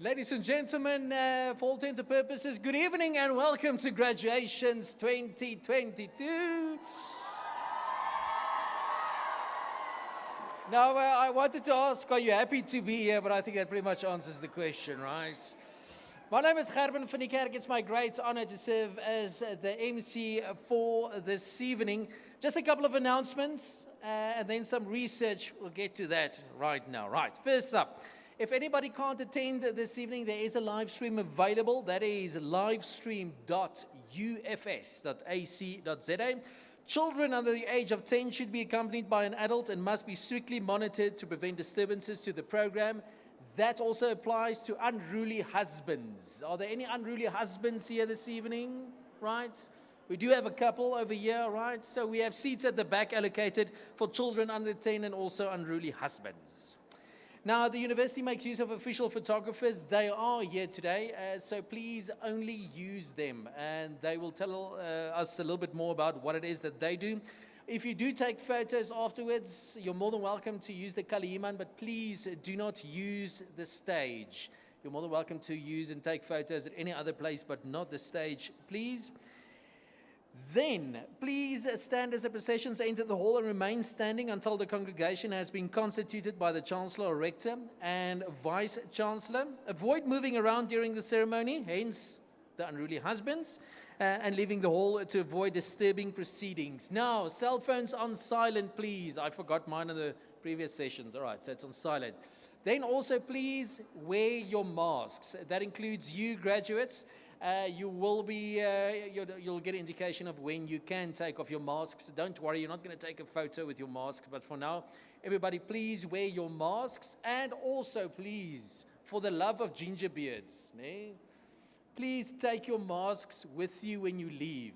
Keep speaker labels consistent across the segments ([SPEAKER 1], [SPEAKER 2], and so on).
[SPEAKER 1] Ladies and gentlemen, for all intents and purposes, good evening and welcome to Graduations 2022. Now, I wanted to ask, are you happy to be here? But I think that pretty much answers the question, right? My name is Gerben van die Kerk. It's my great honor to serve as the MC for this evening. Just a couple of announcements and then some research. We'll get to that right now. Right, first up. If anybody can't attend this evening, there is a live stream available. That is livestream.ufs.ac.za. Children under the age of 10 should be accompanied by an adult and must be strictly monitored to prevent disturbances to the program. That also applies to unruly husbands. Are there any unruly husbands here this evening? Right? We do have a couple over here, right? So we have seats at the back allocated for children under 10 and also unruly husbands. Now, the university makes use of official photographers. They are here today, so please only use them. And they will tell us a little bit more about what it is that they do. If you do take photos afterwards, you're more than welcome to use the Kalihiman, but please do not use the stage. You're more than welcome to use and take photos at any other place, but not the stage, please. Then, please stand as the processions enter the hall and remain standing until the congregation has been constituted by the Chancellor or Rector and Vice Chancellor. Avoid moving around during the ceremony, hence the unruly husbands, and leaving the hall to avoid disturbing proceedings. Now, cell phones on silent, please. I forgot mine in the previous sessions. All right, so it's on silent. Then also, please wear your masks. That includes you graduates. You will be, you'll get an indication of when you can take off your masks. Don't worry, you're not going to take a photo with your masks, but for now, everybody please wear your masks. And also please, for the love of ginger beards, please take your masks with you when you leave.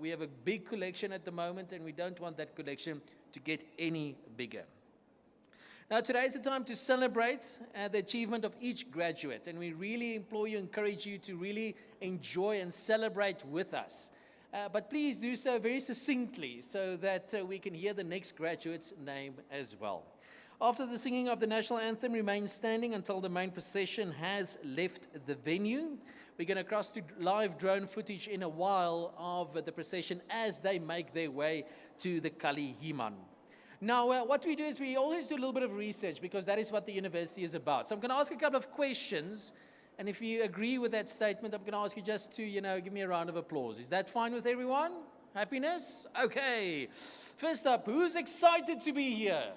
[SPEAKER 1] We have a big collection at the moment and we don't want that collection to get any bigger. Now, today is the time to celebrate the achievement of each graduate, and we really encourage you to really enjoy and celebrate with us. But please do so very succinctly so that we can hear the next graduate's name as well. After the singing of the national anthem, remain standing until the main procession has left the venue. We're going to cross to live drone footage in a while of the procession as they make their way to the Kalihiman. Now, what we do is we always do a little bit of research because that is what the university is about. So I'm going to ask a couple of questions, and if you agree with that statement, I'm going to ask you just to, give me a round of applause. Is that fine with everyone? Happiness? Okay. First up, who's excited to be here?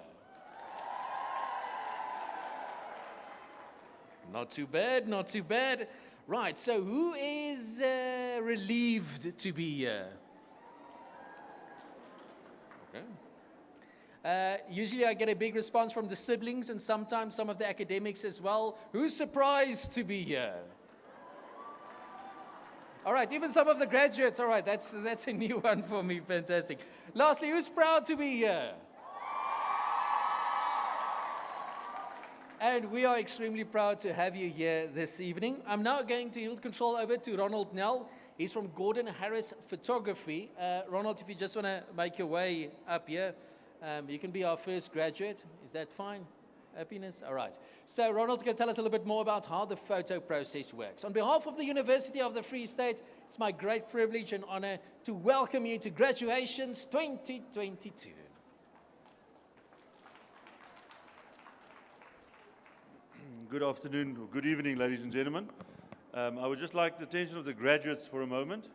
[SPEAKER 1] Not too bad, not too bad. Right, so who is relieved to be here? Okay. Usually I get a big response from the siblings and sometimes some of the academics as well. Who's surprised to be here? All right, even some of the graduates. All right, that's a new one for me. Fantastic. Lastly, who's proud to be here? And we are extremely proud to have you here this evening. I'm now going to yield control over to Ronald Nell. He's from Gordon Harris Photography. Ronald, if you just want to make your way up here. You can be our first graduate. Is that fine? Happiness? All right. So Ronald's going to tell us a little bit more about how the photo process works. On behalf of the University of the Free State, it's my great privilege and honor to welcome you to Graduations 2022.
[SPEAKER 2] Good afternoon, or good evening, ladies and gentlemen. I would just like the attention of the graduates for a moment.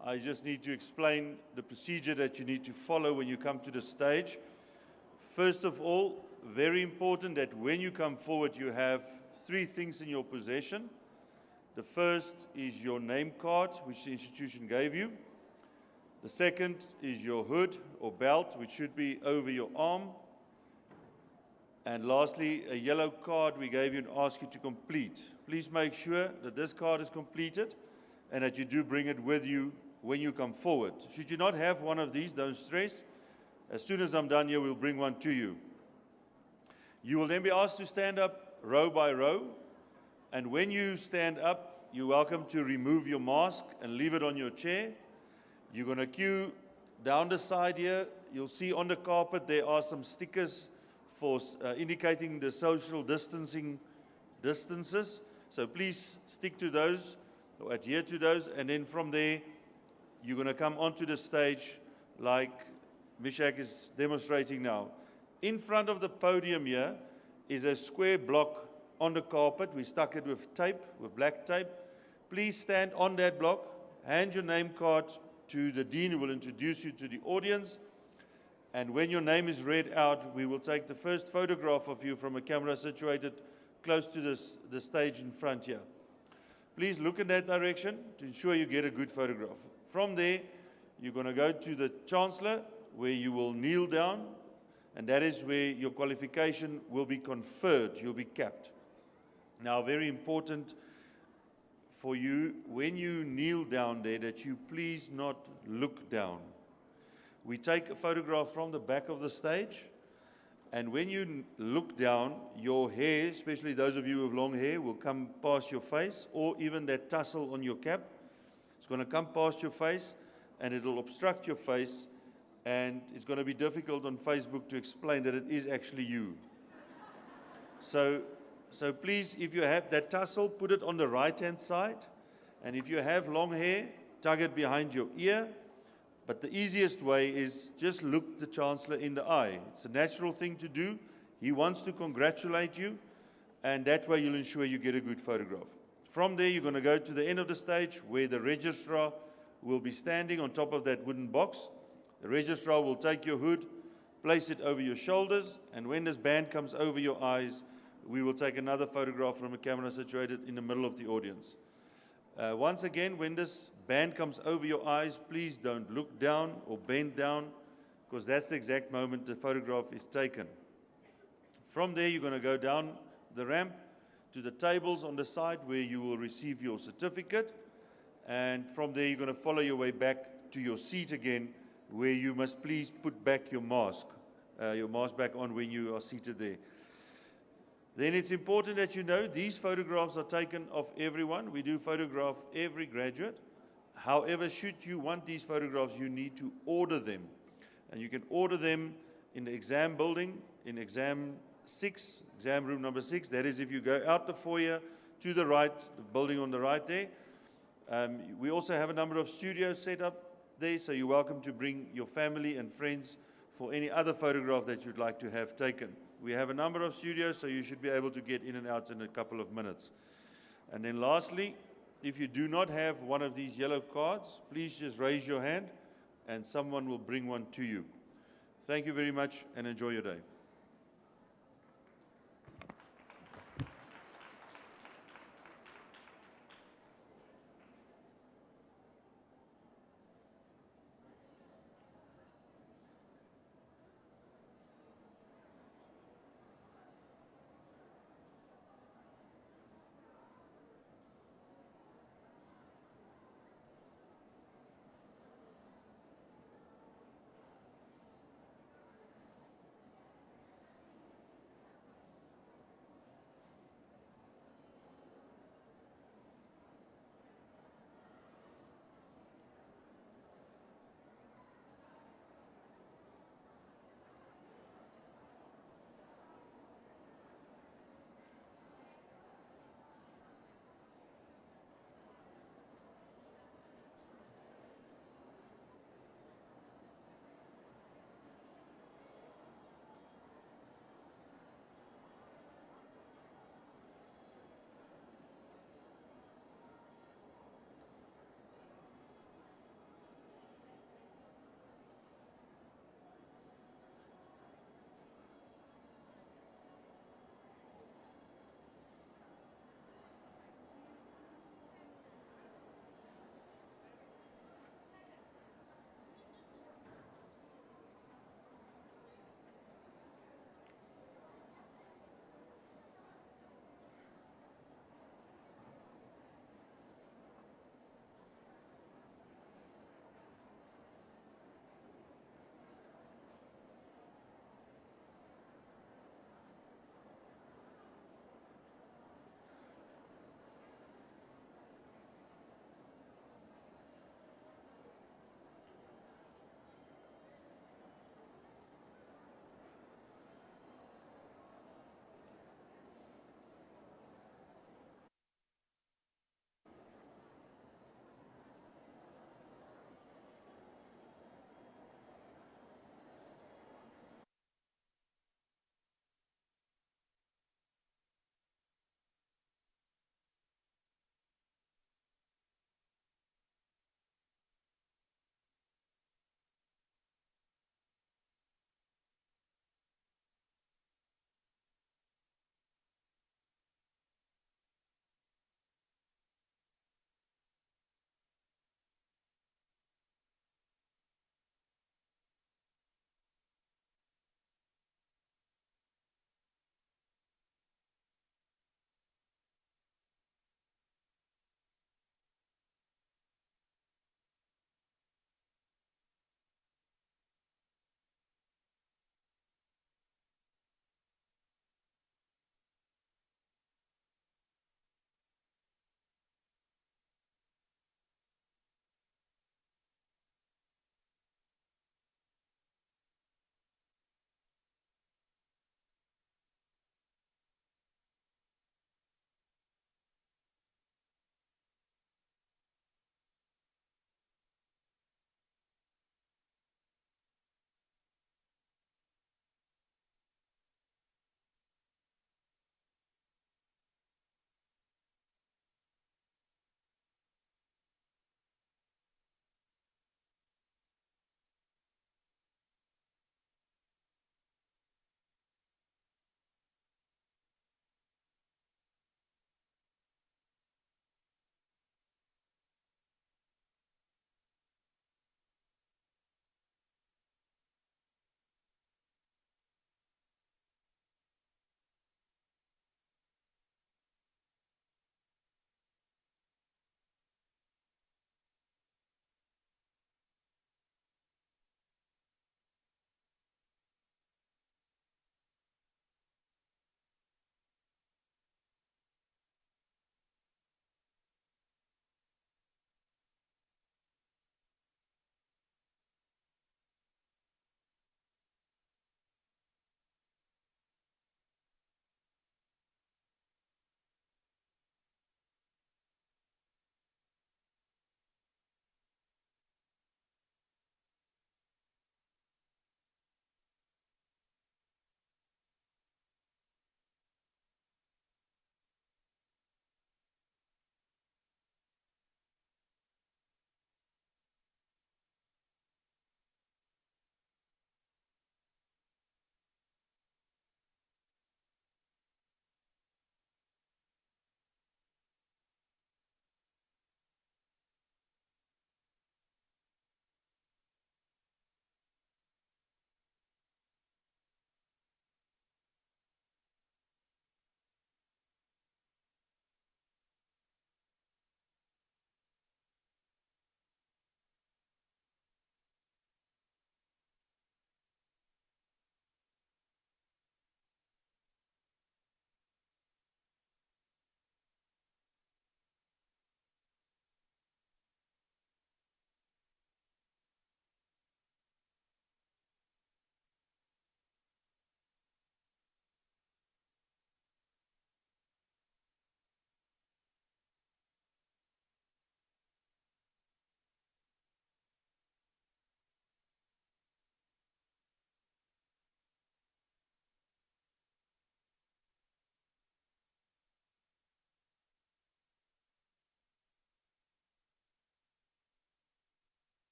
[SPEAKER 2] I just need to explain the procedure that you need to follow when you come to the stage. First of all, very important that when you come forward, you have three things in your possession. The first is your name card, which the institution gave you. The second is your hood or belt, which should be over your arm. And lastly, a yellow card we gave you and asked you to complete. Please make sure that this card is completed and that you do bring it with you when you come forward. Should you not have one of these, don't stress. As soon as I'm done here, we'll bring one to you. You will then be asked to stand up row by row. And when you stand up, you're welcome to remove your mask and leave it on your chair. You're going to queue down the side here. You'll see on the carpet there are some stickers for indicating the social distances. So please stick to those or adhere to those. And then from there, you're going to come onto the stage like Mishak is demonstrating now. In front of the podium here is a square block on the carpet. We stuck it with tape, with black tape. Please stand on that block, hand your name card to the dean who will introduce you to the audience. And when your name is read out, we will take the first photograph of you from a camera situated close to the stage in front here. Please look in that direction to ensure you get a good photograph. From there, you're going to go to the Chancellor, where you will kneel down, and that is where your qualification will be conferred, you'll be capped. Now, very important for you, when you kneel down there, that you please not look down. We take a photograph from the back of the stage, and when you look down, your hair, especially those of you with long hair, will come past your face, or even that tassel on your cap. It's going to come past your face, and it'll obstruct your face, and it's going to be difficult on Facebook to explain that it is actually you. So please, if you have that tassel, put it on the right-hand side. And if you have long hair, tug it behind your ear. But the easiest way is just look the Chancellor in the eye. It's a natural thing to do. He wants to congratulate you, and that way you'll ensure you get a good photograph. From there, you're going to go to the end of the stage where the registrar will be standing on top of that wooden box. The registrar will take your hood, place it over your shoulders, and when this band comes over your eyes, we will take another photograph from a camera situated in the middle of the audience. Once again, when this band comes over your eyes, please don't look down or bend down, because that's the exact moment the photograph is taken. From there, you're going to go down the ramp to the tables on the side where you will receive your certificate. And from there, you're going to follow your way back to your seat again, where you must please put back your mask back on when you are seated there. Then it's important that you know these photographs are taken of everyone. We do photograph every graduate. However, should you want these photographs, you need to order them. And you can order them in the exam building, in exam room number 6. That is if you go out the foyer to the right, the building on the right there. We also have a number of studios set up there, so you're welcome to bring your family and friends for any other photograph that you'd like to have taken. We have a number of studios, so you should be able to get in and out in a couple of minutes. And then lastly, if you do not have one of these yellow cards, please just raise your hand and someone will bring one to you. Thank you very much and enjoy your day.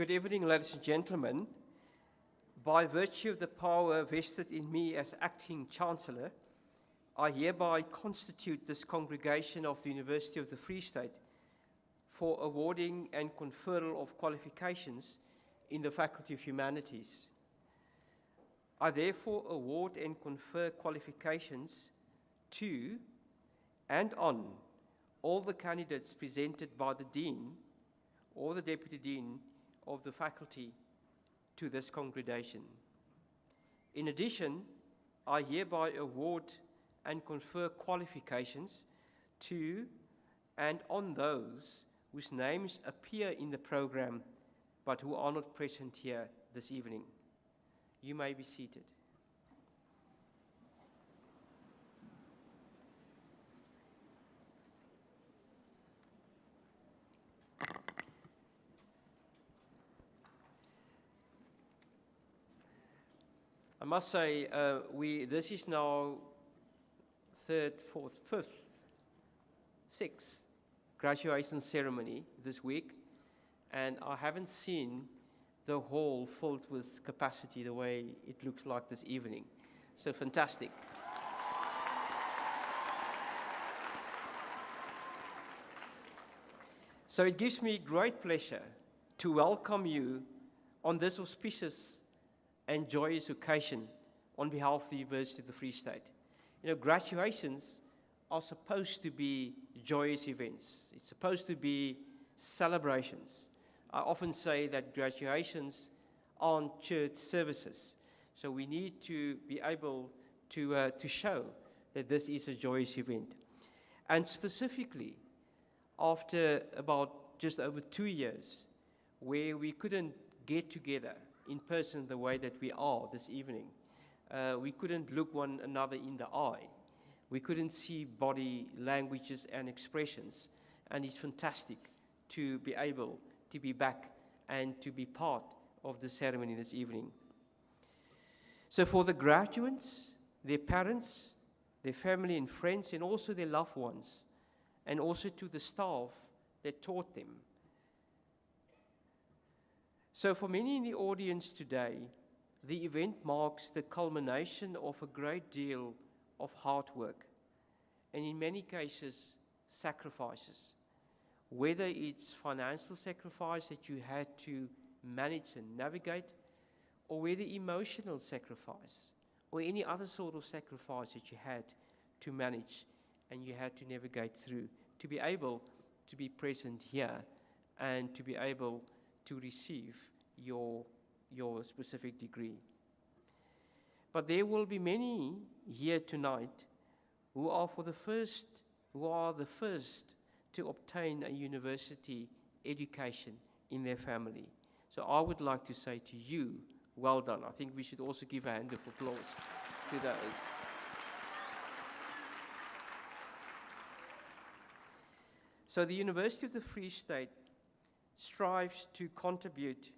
[SPEAKER 3] Good evening, ladies and gentlemen. By virtue of the power vested in me as acting Chancellor, I hereby constitute this congregation of the University of the Free State for awarding and conferral of qualifications in the Faculty of Humanities. I therefore award and confer qualifications to and on all the candidates presented by the Dean or the Deputy Dean of the faculty to this congregation. In addition, I hereby award and confer qualifications to and on those whose names appear in the program but who are not present here this evening. You may be seated. I must say, this is now third, fourth, fifth, sixth graduation ceremony this week, and I haven't seen the hall filled with capacity the way it looks like this evening. So fantastic. So it gives me great pleasure to welcome you on this auspicious and joyous occasion on behalf of the University of the Free State. You know, graduations are supposed to be joyous events. It's supposed to be celebrations. I often say that graduations aren't church services. So we need to be able to show that this is a joyous event. And specifically, after about just over 2 years, where we couldn't get together in person the way that we are this evening, we couldn't look one another in the eye. We couldn't see body languages and expressions. And it's fantastic to be able to be back and to be part of the ceremony this evening. So for the graduates, their parents, their family and friends, and also their loved ones, and also to the staff that taught them. So for many in the audience today, the event marks the culmination of a great deal of hard work, and in many cases, sacrifices. Whether it's financial sacrifice that you had to manage and navigate, or whether emotional sacrifice, or any other sort of sacrifice that you had to manage and you had to navigate through, to be able to be present here and to be able to receive your specific degree. But there will be many here tonight who are the first to obtain a university education in their family. So I would like to say to you, well done. I think we should also give a hand of applause to those. So the University of the Free State strives to contribute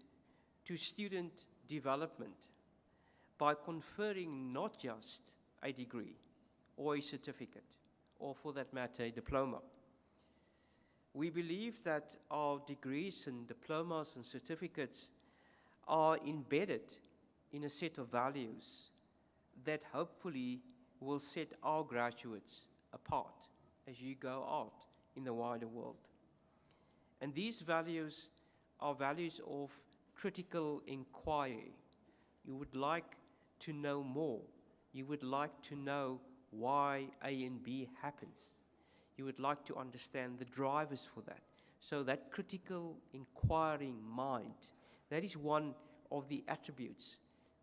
[SPEAKER 3] to student development by conferring not just a degree or a certificate, or for that matter, a diploma. We believe that our degrees and diplomas and certificates are embedded in a set of values that hopefully will set our graduates apart as you go out in the wider world. And these values are values of critical inquiry. You would like to know more. You would like to know why A and B happens. You would like to understand the drivers for that. So that critical inquiring mind, that is one of the attributes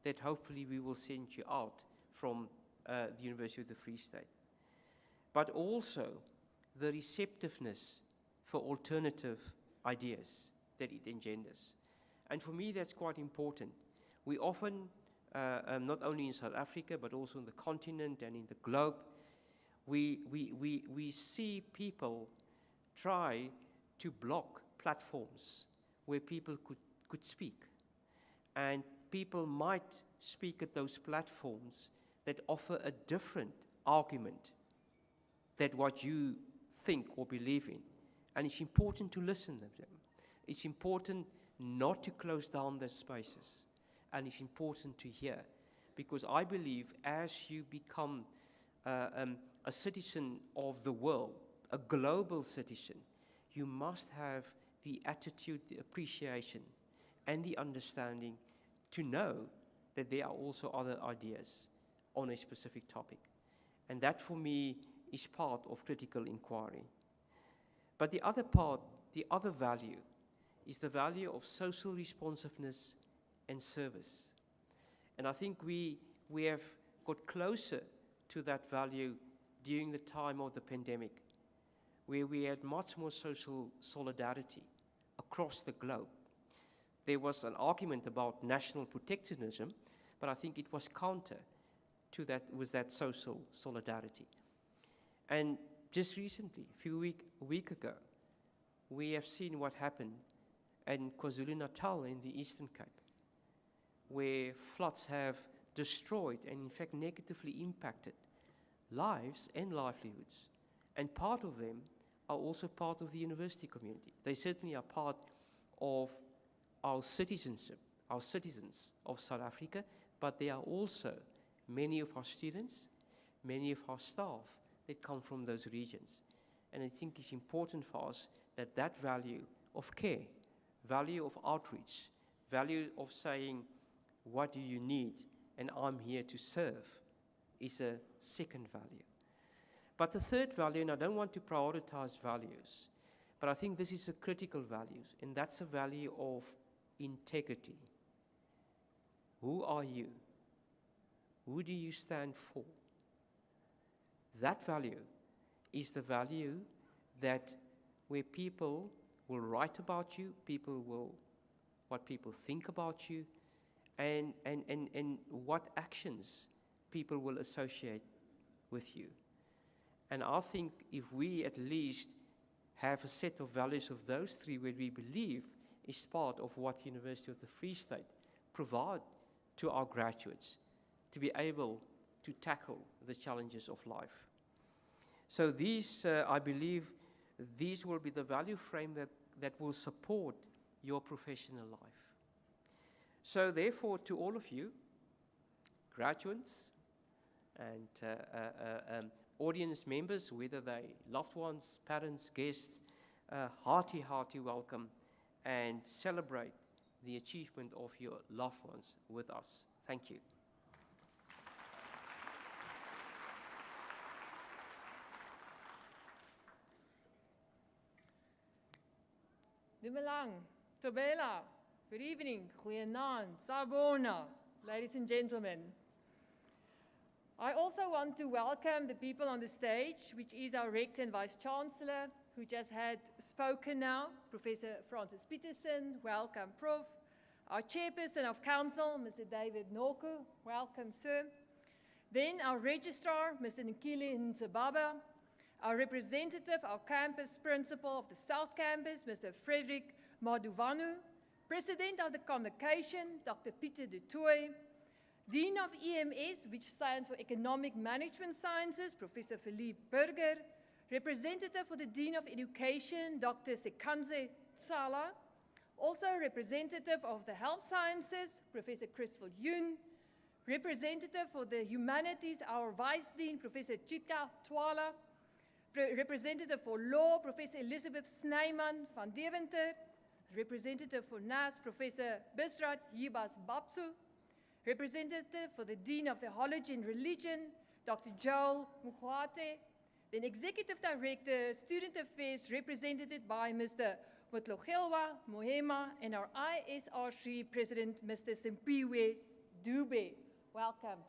[SPEAKER 3] that hopefully we will send you out from the University of the Free State. But also the receptiveness for alternative ideas that it engenders. And for me, that's quite important. We often, not only in South Africa, but also on the continent and in the globe, we see people try to block platforms where people could speak. And people might speak at those platforms that offer a different argument than what you think or believe in. And it's important to listen to them. It's important not to close down those spaces. And it's important to hear, because I believe as you become a citizen of the world, a global citizen, you must have the attitude, the appreciation, and the understanding to know that there are also other ideas on a specific topic. And that, for me, is part of critical inquiry. But the other part, the other value, is the value of social responsiveness and service. And I think we have got closer to that value during the time of the pandemic, where we had much more social solidarity across the globe. There was an argument about national protectionism, but I think it was counter to that, with that social solidarity. And just recently, a week ago, we have seen what happened in KwaZulu-Natal in the Eastern Cape, where floods have destroyed and in fact negatively impacted lives and livelihoods. And part of them are also part of the university community. They certainly are part of our citizenship, our citizens of South Africa, but they are also many of our students, many of our staff that come from those regions. And I think it's important for us that that value of care, value of outreach, value of saying, what do you need? And I'm here to serve, is a second value. But the third value, and I don't want to prioritize values, but I think this is a critical value, and that's a value of integrity. Who are you? Who do you stand for? That value is the value that where people will write about you, what people think about you, and what actions people will associate with you. And I think if we at least have a set of values of those three, where we believe is part of what University of the Free State provide to our graduates to be able to tackle the challenges of life. So these, I believe, these will be the value frame that will support your professional life. So therefore, to all of you, graduates and audience members, whether they loved ones, parents, guests, hearty welcome, and celebrate the achievement of your loved ones with us. Thank you.
[SPEAKER 4] Dumelang, Tobela, good evening, Goeienaand, Sabona, ladies and gentlemen. I also want to welcome the people on the stage, which is our Rector and Vice-Chancellor, who just had spoken now, Professor Francis Peterson, welcome, Prof. Our Chairperson of Council, Mr. David Norku, welcome, sir. Then our Registrar, Mr. Nkili Ntsababa, our representative, our campus principal of the South Campus, Mr. Frederick Maduvanu, President of the Convocation, Dr. Peter du Toit, Dean of EMS, which stands for Economic Management Sciences, Professor Philippe Burger, representative for the Dean of Education, Dr. Sekanze Tsala, also representative of the Health Sciences, Professor Chris Viljoen, representative for the Humanities, our Vice Dean, Professor Chitka Twala, representative for Law, Professor Elizabeth Snyman van Deventer, representative for NAS, Professor Bisrat Yibas Babsu, representative for the Dean of Theology and Religion, Dr. Joel Mugwate, then Executive Director, Student Affairs, represented by Mr. Motlogelwa Mohema, and our ISRC President, Mr. Simpiwe Dube. Welcome.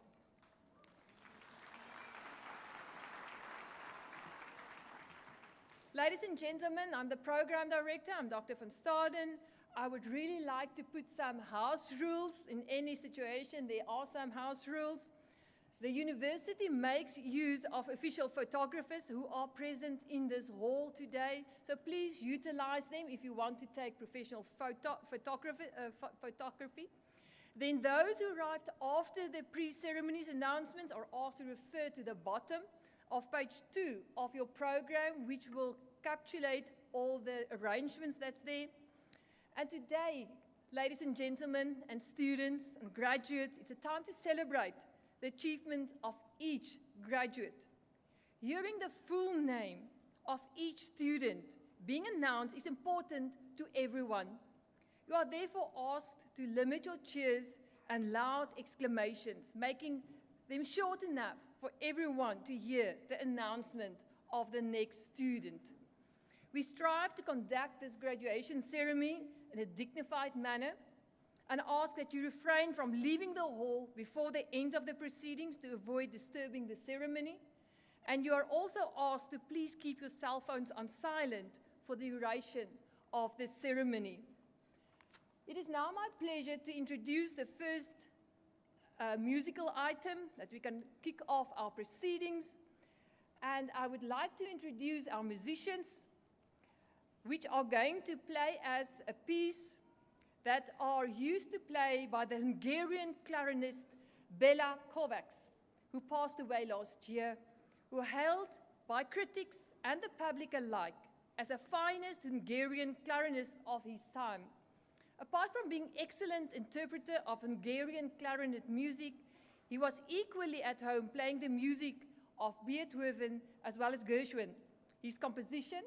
[SPEAKER 4] Ladies and gentlemen, I'm the Program Director, I'm Dr. van Staden. I would really like to put some house rules in any situation. There are some house rules. The university makes use of official photographers who are present in this hall today. So please utilize them if you want to take professional photography. Then those who arrived after the pre-ceremonies announcements are asked to refer to the bottom of page 2 of your program, which will capsulate all the arrangements that's there. And today, ladies and gentlemen, and students and graduates, it's a time to celebrate the achievement of each graduate. Hearing the full name of each student being announced is important to everyone. You are therefore asked to limit your cheers and loud exclamations, making them short enough for everyone to hear the announcement of the next student. We strive to conduct this graduation ceremony in a dignified manner and ask that you refrain from leaving the hall before the end of the proceedings to avoid disturbing the ceremony. And you are also asked to please keep your cell phones on silent for the duration of the ceremony. It is now my pleasure to introduce the first musical item that we can kick off our proceedings. And I would like to introduce our musicians, which are going to play as a piece that are used to play by the Hungarian clarinist Bela Kovacs, who passed away last year, who hailed by critics and the public alike as the finest Hungarian clarinist of his time. Apart from being excellent interpreter of Hungarian clarinet music, he was equally at home playing the music of Beethoven as well as Gershwin. His composition,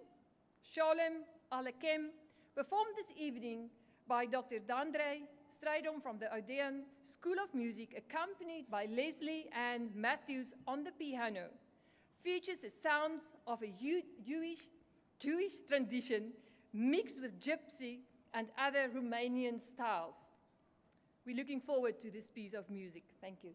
[SPEAKER 4] Shalom Aleichem, performed this evening by Dr. Dandre Strijdom from the Odeon School of Music, accompanied by Leslie and Matthews on the piano, features the sounds of a Jewish tradition mixed with gypsy and other Romanian styles. We're looking forward to this piece of music. Thank you.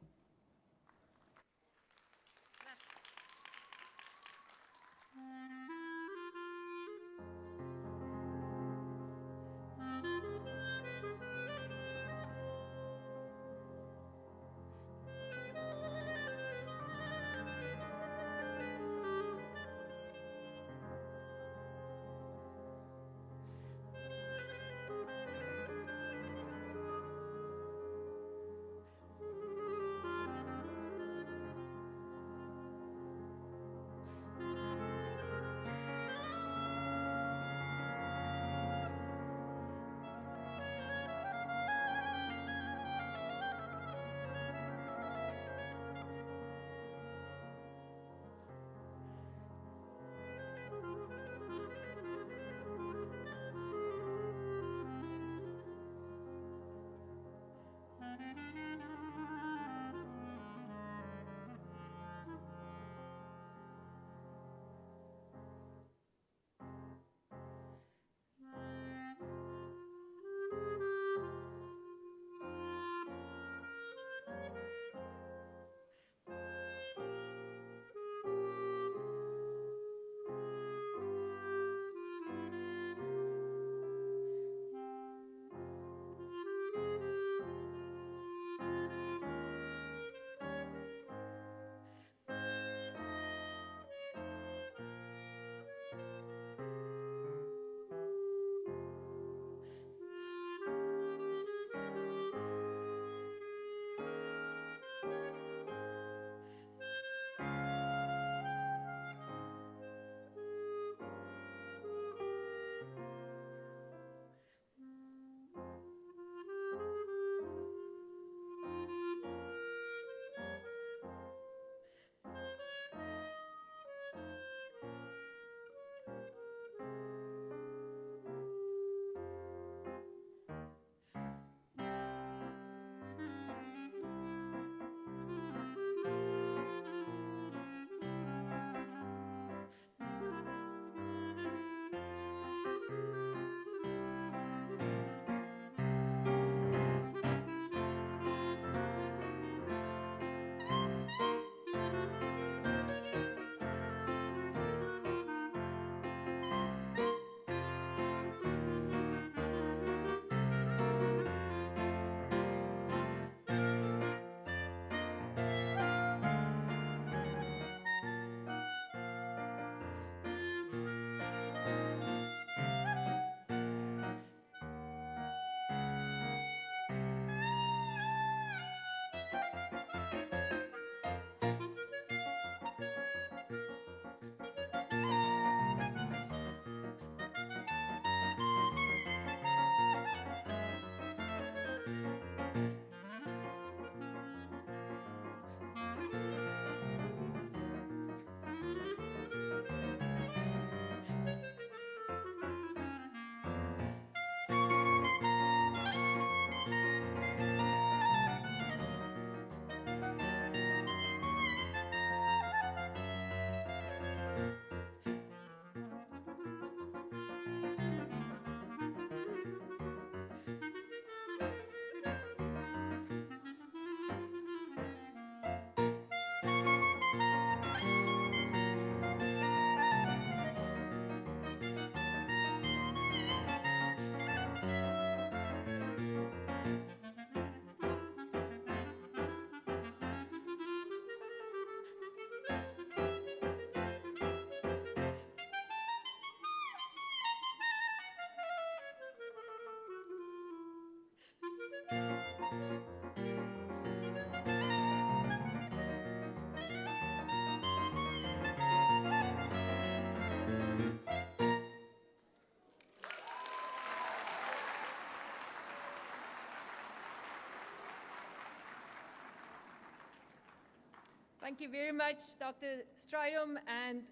[SPEAKER 4] Thank you very much, Dr. Strydom and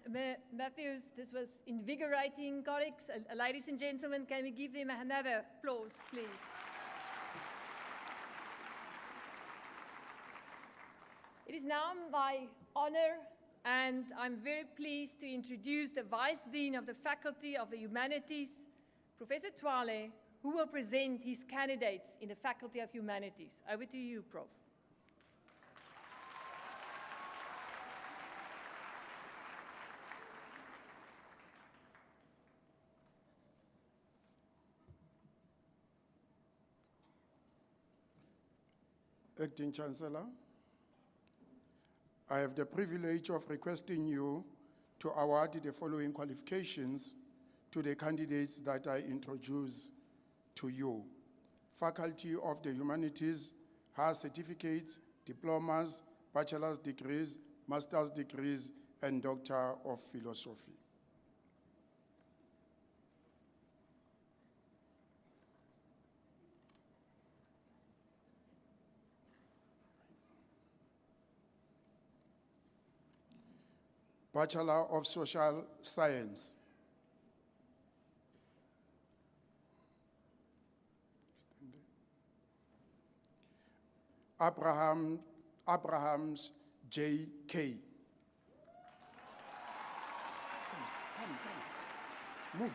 [SPEAKER 4] Matthews. This was invigorating, colleagues. Ladies and gentlemen, can we give them another applause, please? It is now my honor, and I'm very pleased to introduce the Vice Dean of the Faculty of the Humanities, Professor Twale, who will present his candidates in the Faculty of Humanities. Over to you, Prof.
[SPEAKER 5] Acting Chancellor, I have the privilege of requesting you to award the following qualifications to the candidates that I introduce to you. Faculty of the Humanities has certificates, diplomas, bachelor's degrees, master's degrees, and Doctor of Philosophy. Bachelor of Social Science. Abrahams J.K. Move.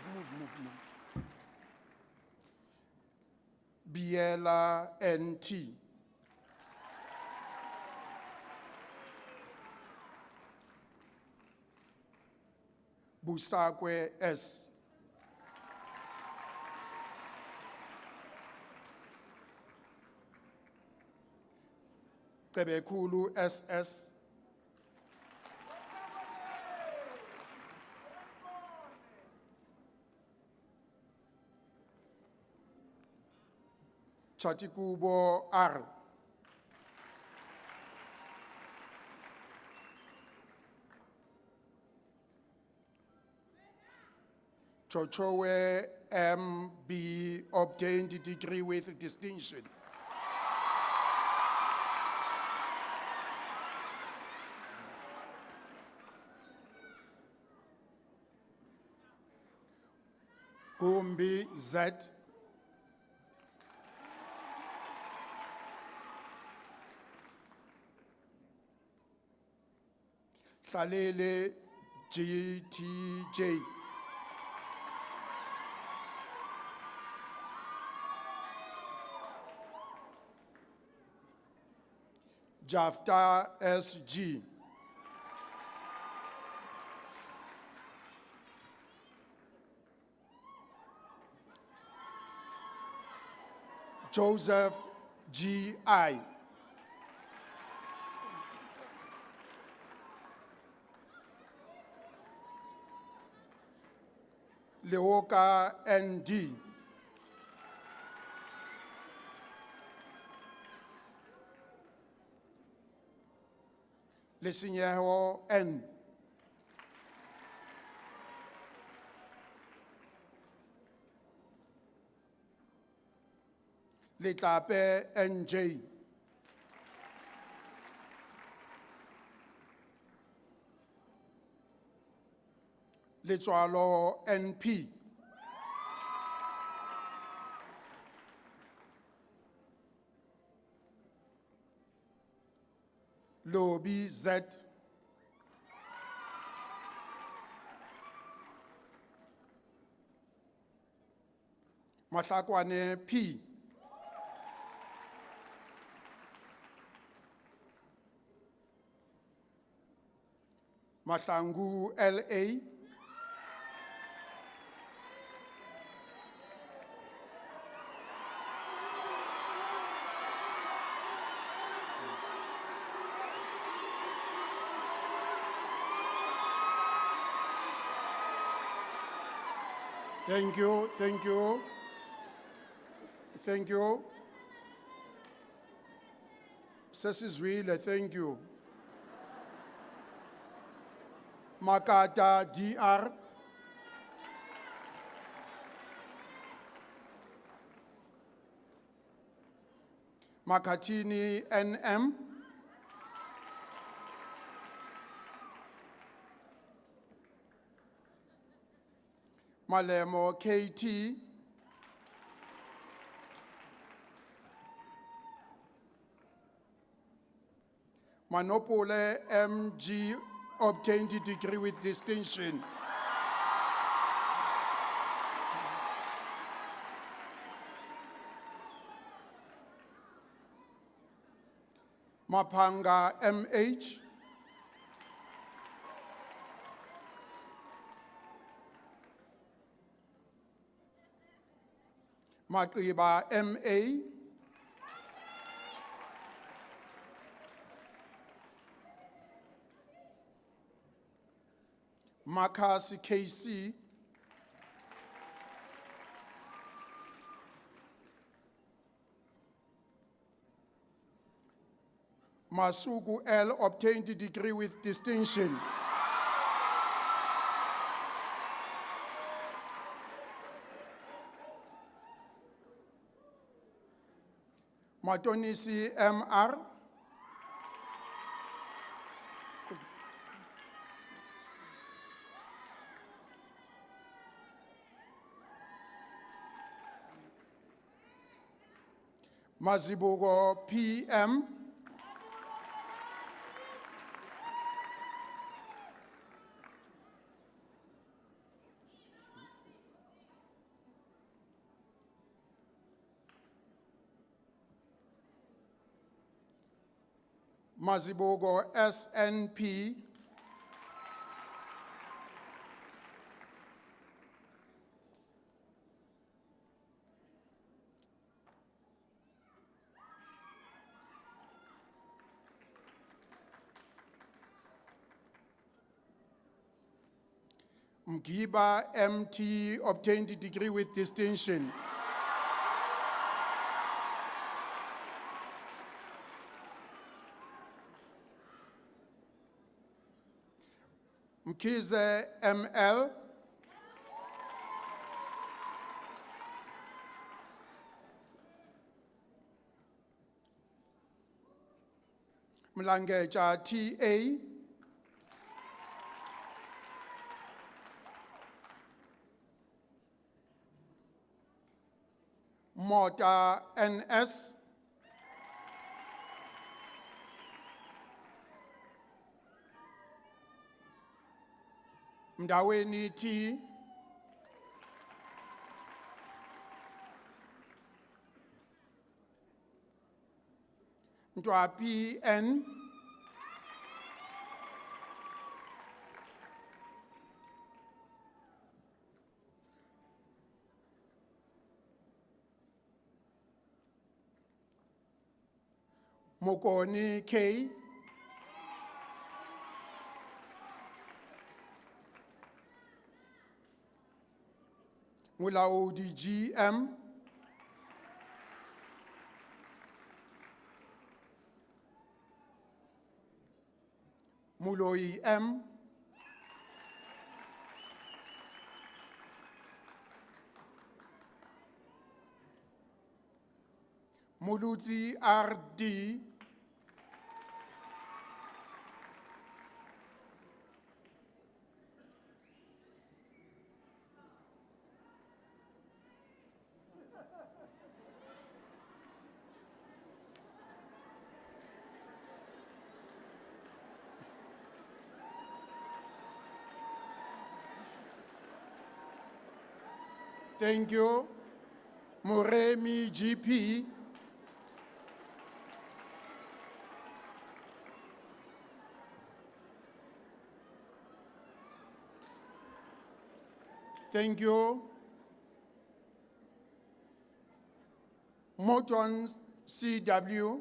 [SPEAKER 5] Biela N.T. Busakwe S. Tebekulu SS. Chatikubo R. Chochowe M.B. obtained a degree with distinction. Kumbi Z. Salele GTJ. Jafta SG. Joseph G.I. Leoka N.D. Lesinyeho N. Letape N.J. Letswalo N.P. Lobi Z. Mahlakwane P. Mahlangu L.A. Thank you. This is real, thank you. Makata DR. Makatini NM. Malemo KT, Manopole MG obtained a degree with distinction. Mapanga MH, Makiba MA, Makasi KC, Masugu L obtained a degree with distinction. Matonisi MR, Mazibugo PM, Mazibugo SNP, Mgiba MT obtained a degree with distinction. Mkize ML, Mlangeja TA, Mota NS, Mdaweni T, Mtwa PN, Mokoni K, Mulaudi GM, Muloi M, Muluzi RD, thank you, Muremi GP, thank you, Moton CW,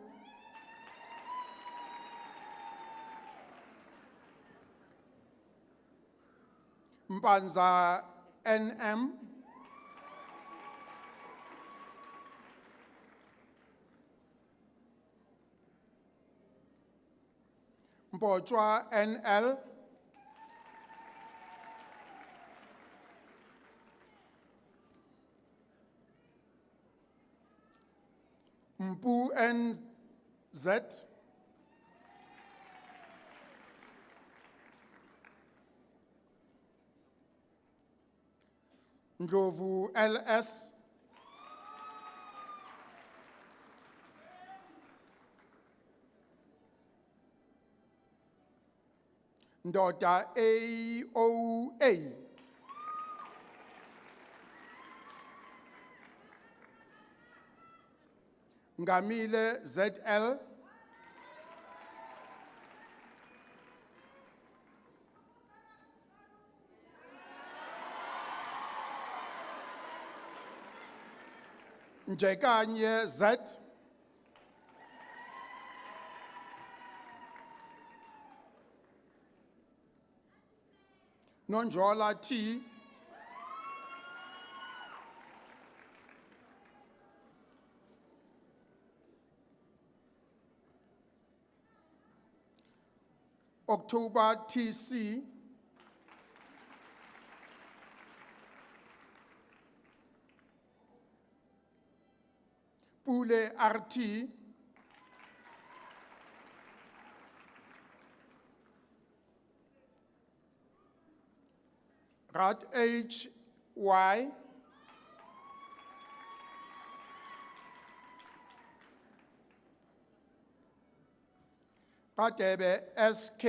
[SPEAKER 5] Mpanza NM, Mpochwa NL, Mpu NZ, Ndlovu LS, Ndoda AOA, Ngamile ZL, Njekanye Z, Nonjola T, October TC, Pule RT, Rat HY, Radebe SK,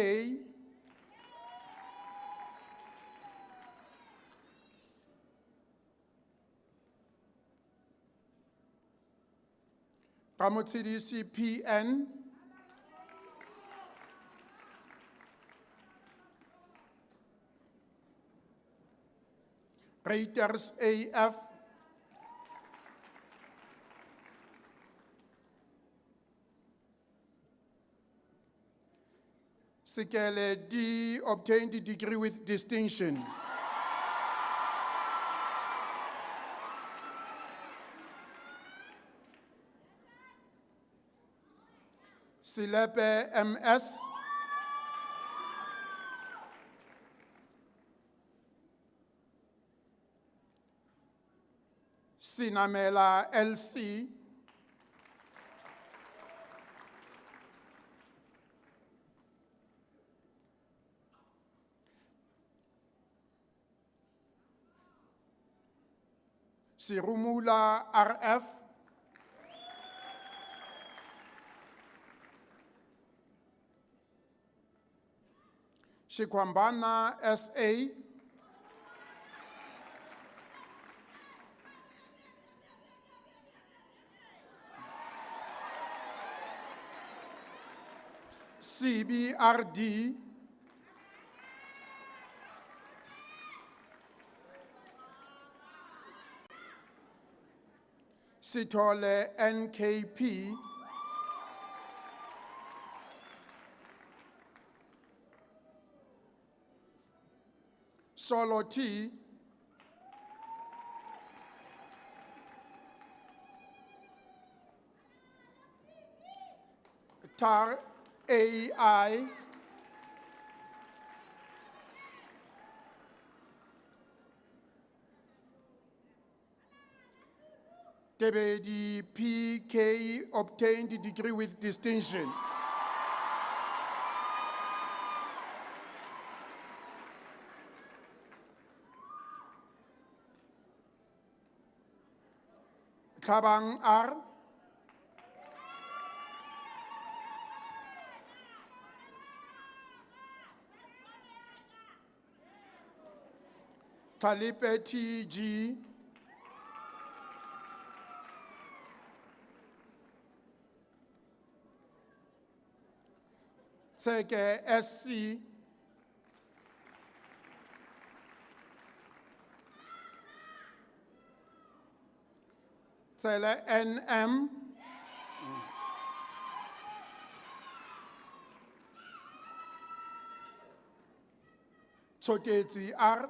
[SPEAKER 5] Ramotsidi PN, Reuters AF, Sikele D obtained the degree with distinction. Silepe MS, Sinamela LC, Sirumula RF, Shikwambana SA, CBRD, Sitole NKP, Solo T, TAR AI, Debedi PK obtained the degree with distinction. Tabang R, Talipe TG, Tseke SC, Tsele NM, Tsotetsi R,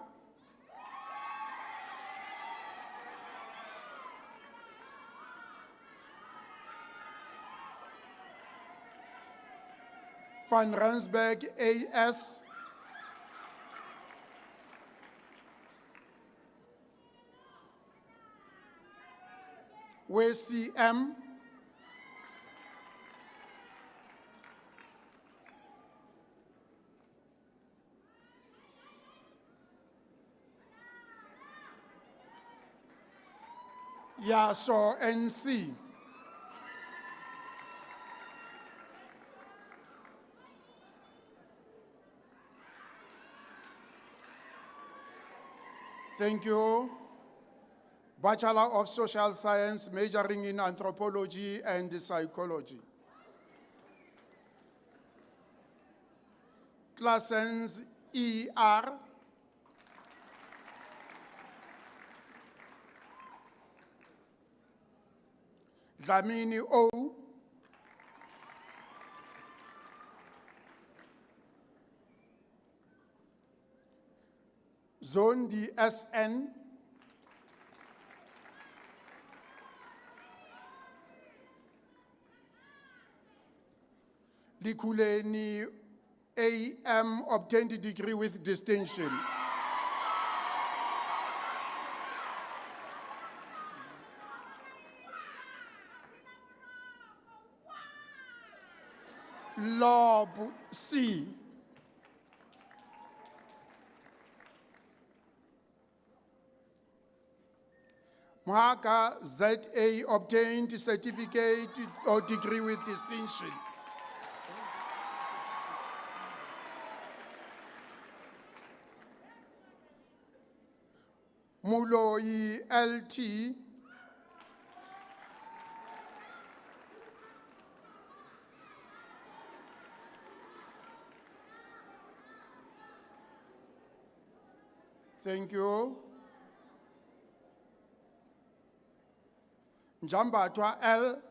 [SPEAKER 5] Van Rensburg AS, WCM, Yaso NC. Thank you. Bachelor of Social Science, majoring in anthropology and psychology. Classens ER. Dlamini O. Zondi SN. Likuleni AM obtained a degree with distinction. Lob C. Mwaka ZA obtained certificate or degree with distinction. Muloi LT. Thank you. Njambatwa L.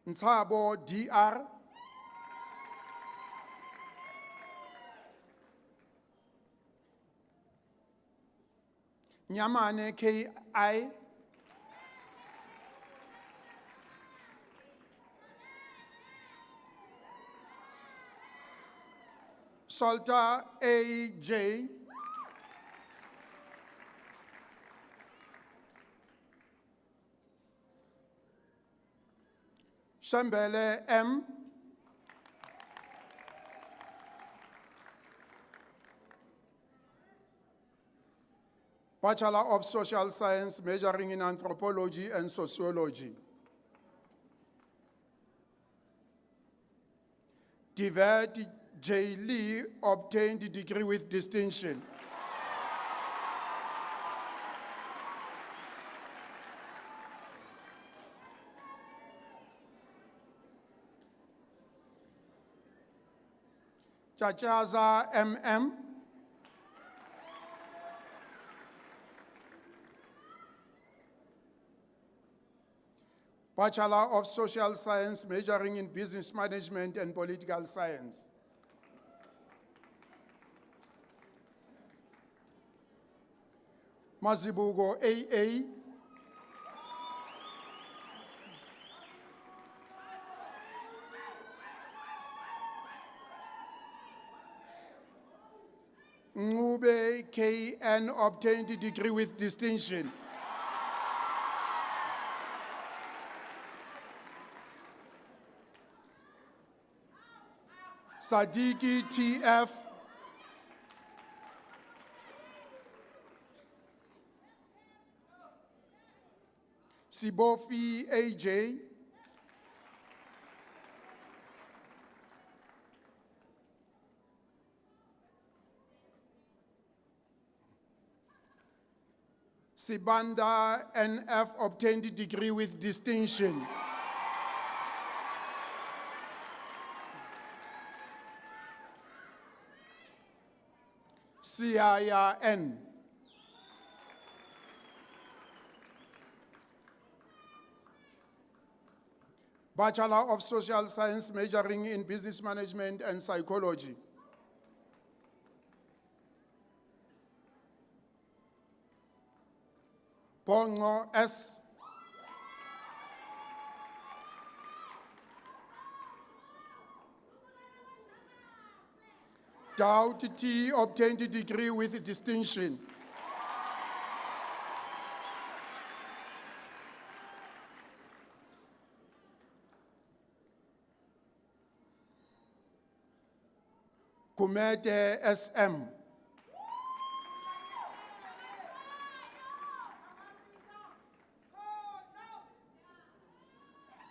[SPEAKER 5] Nsabo DR. Nyamane KI. Salter AJ. Shambele M. Bachelor of Social Science, majoring in anthropology and sociology. Divert J. Lee obtained a degree with distinction. Chachaza MM. Bachelor of Social Science, majoring in business management and political science. Mazibugo AA. Ngube KN obtained a degree with distinction. Sadiki TF. Sibofi AJ. Sibanda NF obtained a degree with distinction. CIN. Bachelor of Social Science, majoring in business management and psychology. Pongo S. Doubt T obtained a degree with distinction. Kumete SM.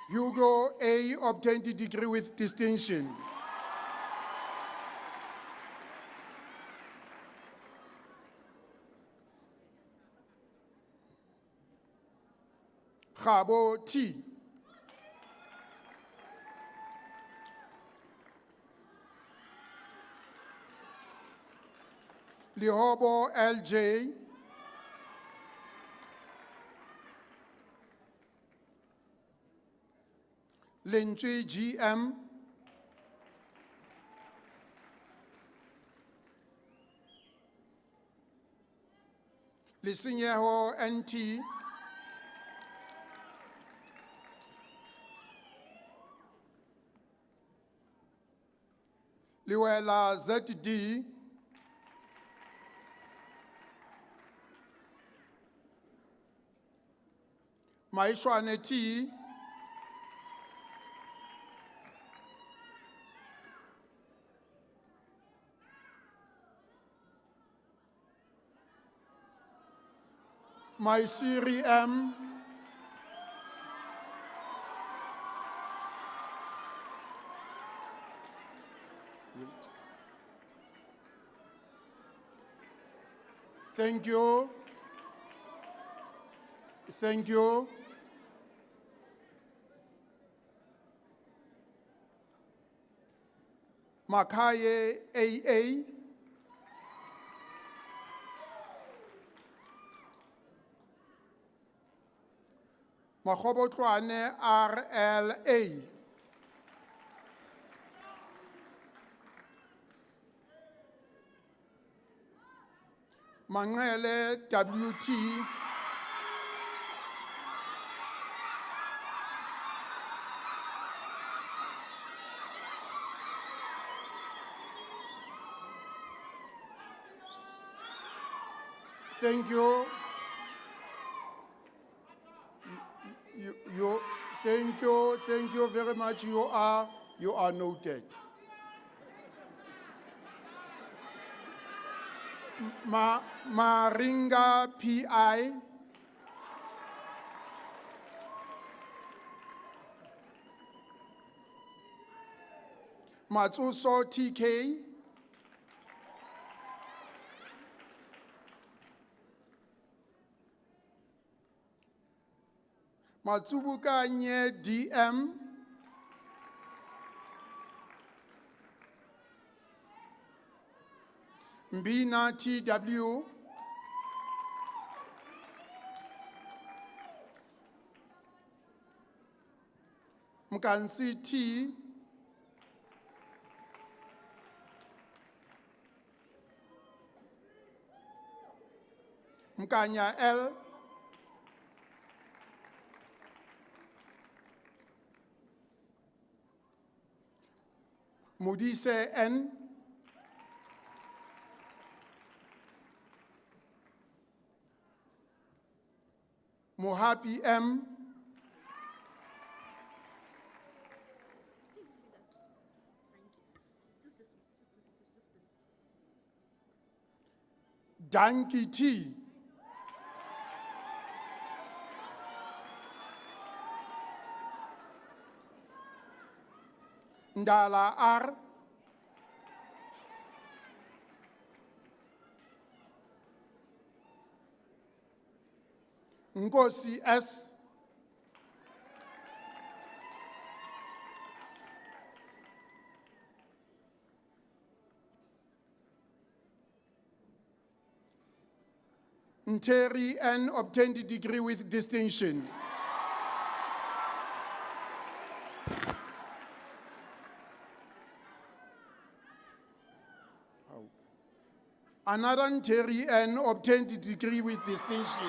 [SPEAKER 5] Hugo A obtained a degree with distinction. Khabo T. Lihobo LJ. Lintui GM. Lisinyeho NT. Liwela ZD. Maishwane T. Maisiri M. Thank you. Thank you. Makaye AA. Makhobotwane RLA. Mangele WT. Thank you. Thank you very much. You are noted. Maringa PI. Matsuso TK. Matsubukanye DM. Mbina TW. Mkansi T. Mkanya L. Mudise N. Mohapi M. Danki T. Ndala R. Ngosi S. Nteri N obtained a degree with distinction. Another Nteri N obtained a degree with distinction.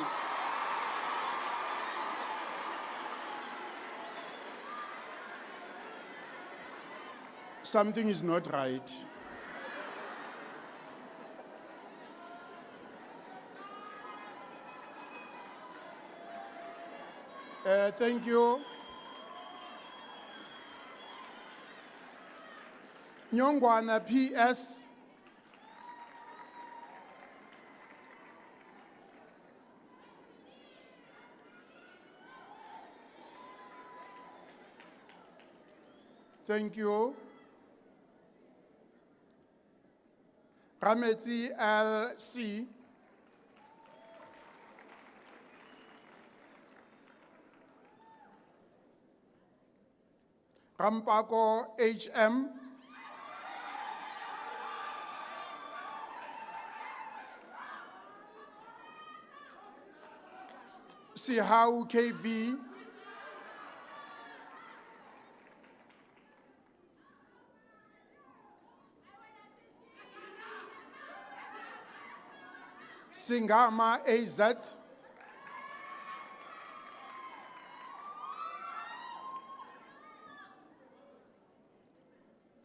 [SPEAKER 5] Something is not right. Thank you. Nyongwana PS. Thank you. Rametsi LC. Rampako HM. Sihau KV. Singama AZ.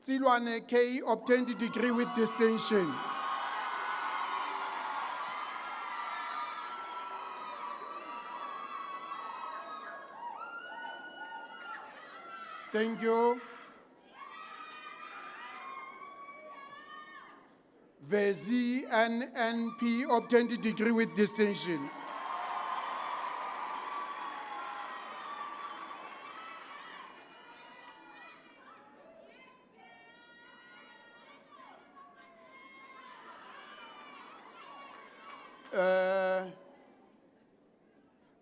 [SPEAKER 5] Tsilwane K obtained a degree with distinction. Thank you. Vezi NNP obtained a degree with distinction.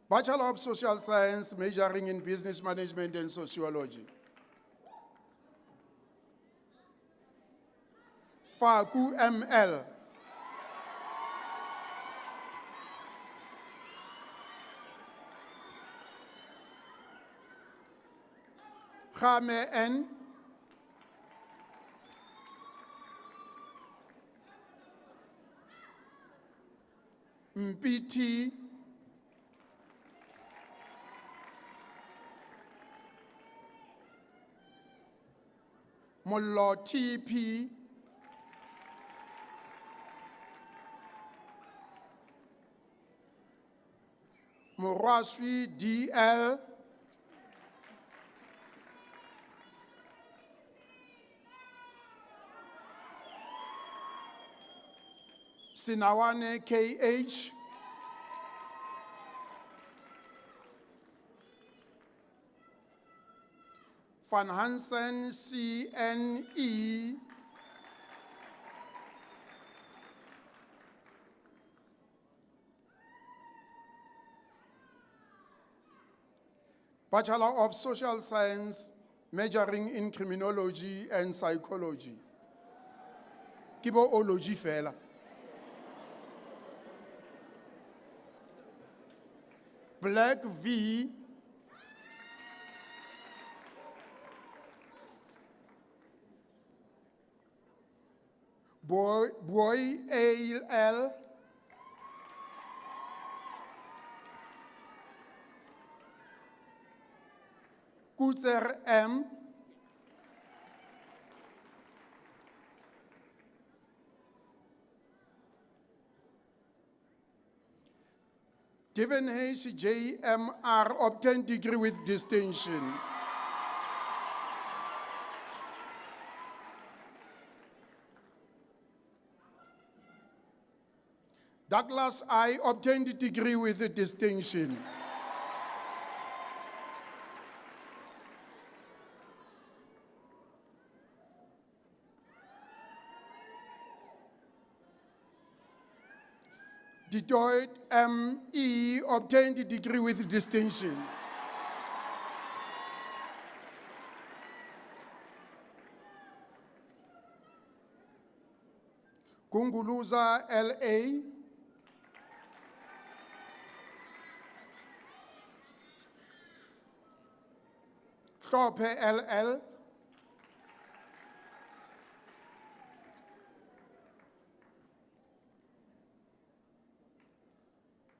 [SPEAKER 5] Bachelor of Social Science, majoring in Business Management and Sociology. Faku ML. Khame N. Mpiti. Molo TP. Moraswi DL. Sinawane KH. Van Hansen CNE. Bachelor of Social Science, majoring in Criminology and Psychology. Kibo-ology fela. Black V. Boy AL. Kutzer M. Given JMR obtained degree with distinction. Douglas I obtained a degree with a distinction. Detroit ME obtained a degree with distinction. Kunguluza LA. Hlophe LL.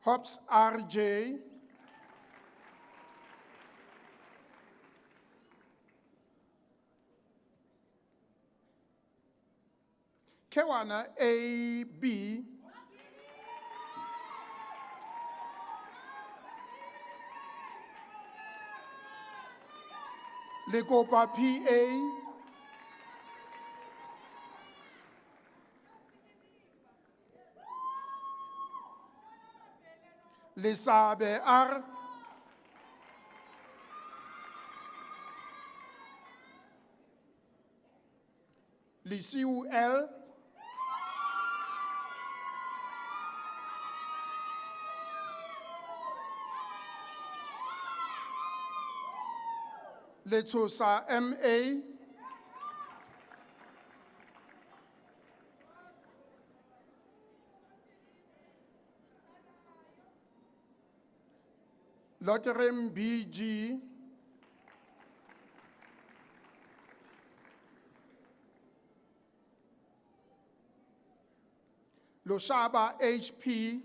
[SPEAKER 5] Hobbs RJ. Kewana AB. Lekopa PA. Lesabe R. Lisiu L. Letsosa M.A. Lotterem B.G. Loshaba H.P.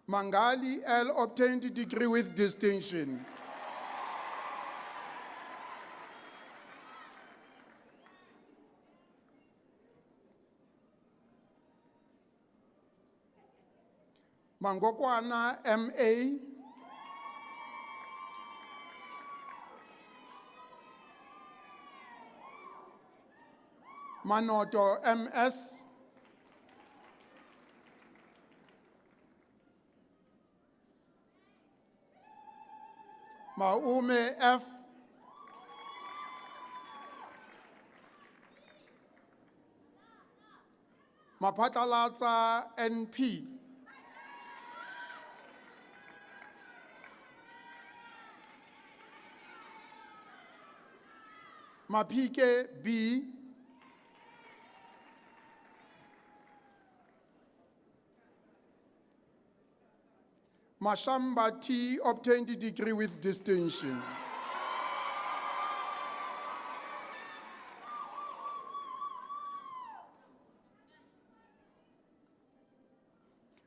[SPEAKER 5] Mangali L. obtained a degree with distinction. Mangokwana M.A. Manoto M.S. Maume F. Mapatalatsa N.P. Mapike B. Mashamba T. obtained a degree with distinction.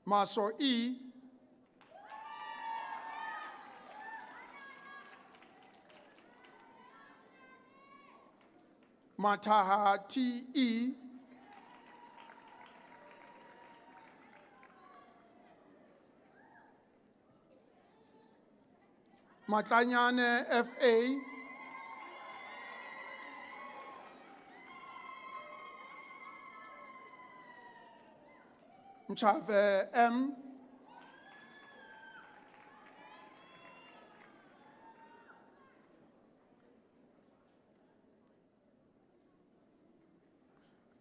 [SPEAKER 5] Maso E. Mataha T.E. Matlanyane F.A. Mchave M.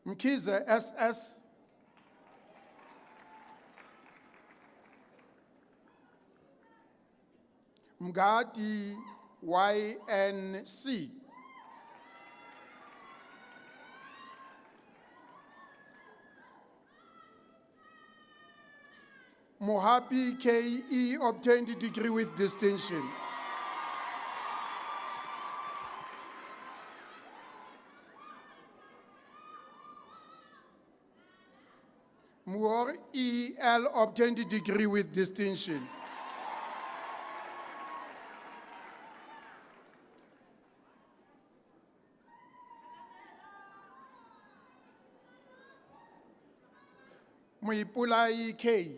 [SPEAKER 5] Mkize S.S. Mgadi Y.N.C. Mohabi K.E. obtained a degree with distinction. Muor E.L. obtained a degree with distinction. Muipulai K.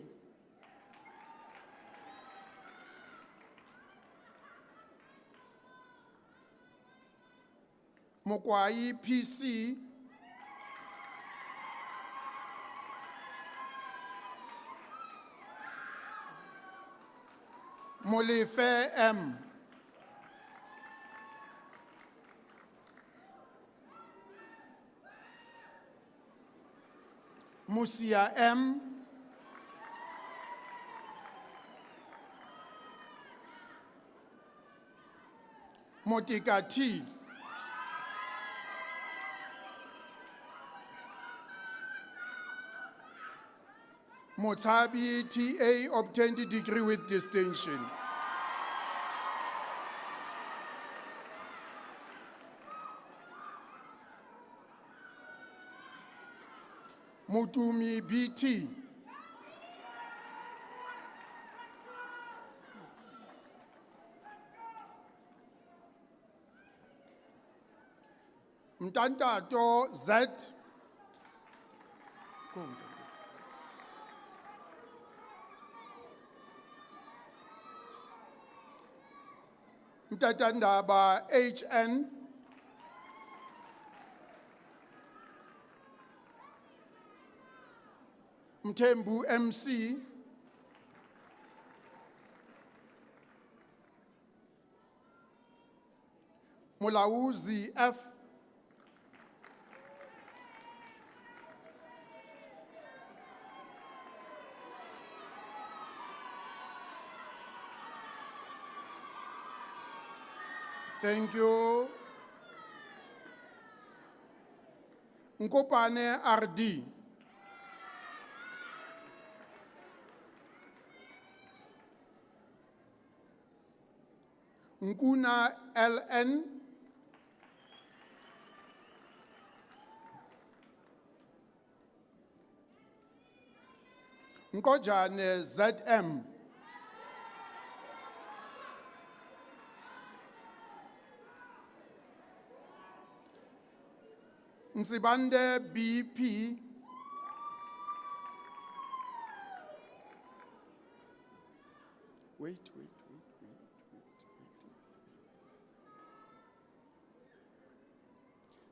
[SPEAKER 5] Mokwai PC. Molefe M. Musia M. Motika T. Motabi T.A. obtained a degree with distinction. Mutumi B.T. Mtantato Z. Mtatandaba H.N. Mtembu MC. Mulauzi F. Thank you. Nkopane RD. Nkuna LN. Nkojane ZM. Nsibande BP. Wait.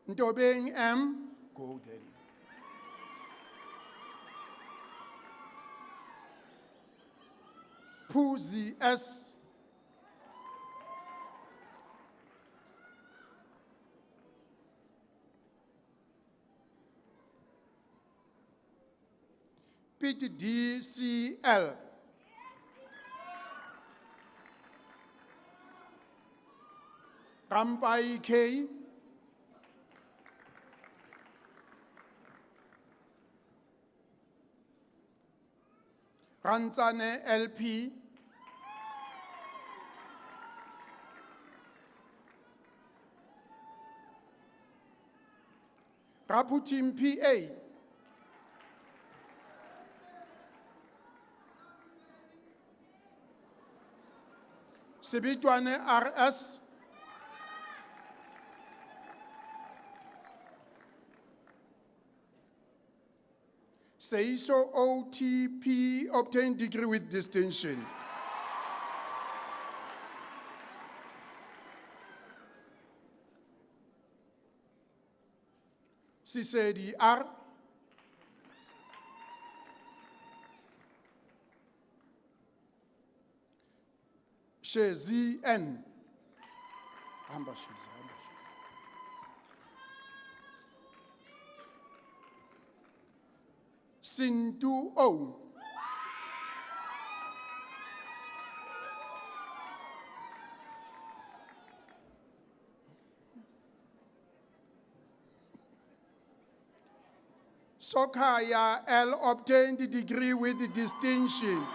[SPEAKER 5] Ntobeng M. Go then. Puzi S. Pete DCL. Rampai K. Ranzane LP. Raputim PA. Sibitwane RS. Seiso OTP obtained degree with distinction. Sisedi R. Shezi N. Hamba Shezi. Sintu O. Sokaya L obtained the degree with distinction.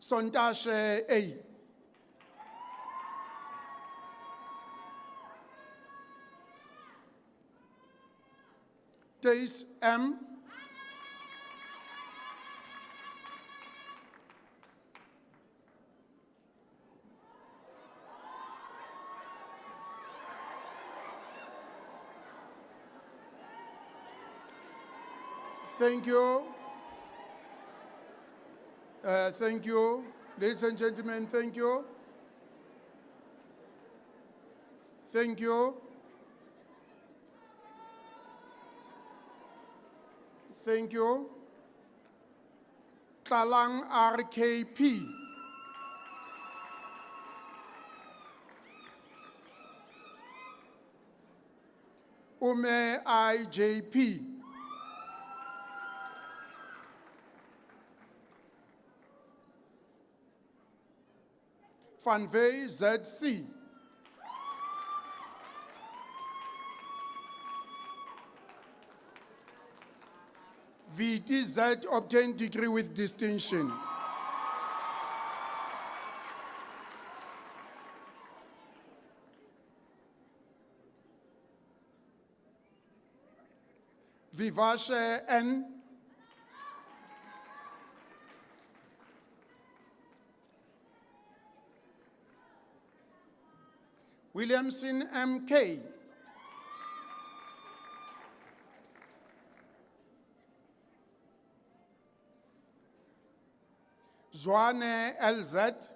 [SPEAKER 5] Sontashe A. Days M. Thank you. Thank you. Ladies and gentlemen, thank you. Thank you. Thank you. Talang RKP. Ume IJP. Van Vey ZC. VTZ obtained degree with distinction. Vivace N. Williamson MK. Zwane LZ.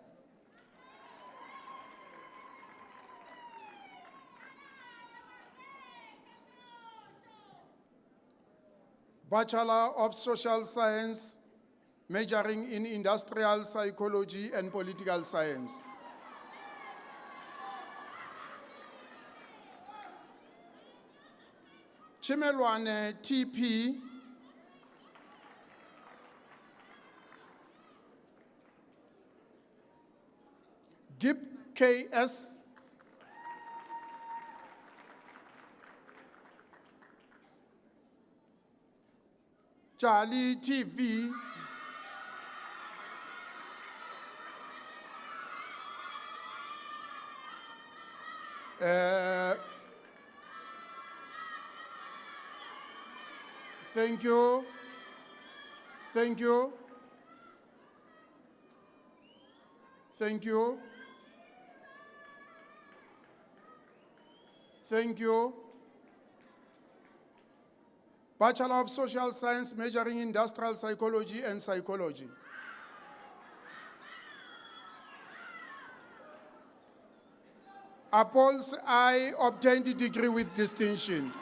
[SPEAKER 5] Bachelor of Social Science, majoring in Industrial Psychology and Political Science. Chimelwane TP, Gip KS, Charlie TV, thank you, thank you, thank you, thank you. Bachelor of Social Science, majoring in Industrial Psychology and Psychology. Apples, I obtained a degree with distinction.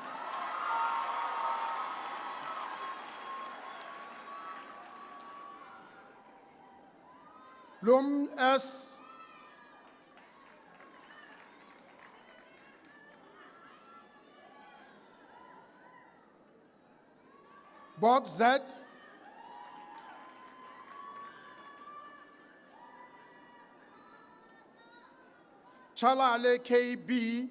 [SPEAKER 5] Bloom S. Box Z. Chalale KB.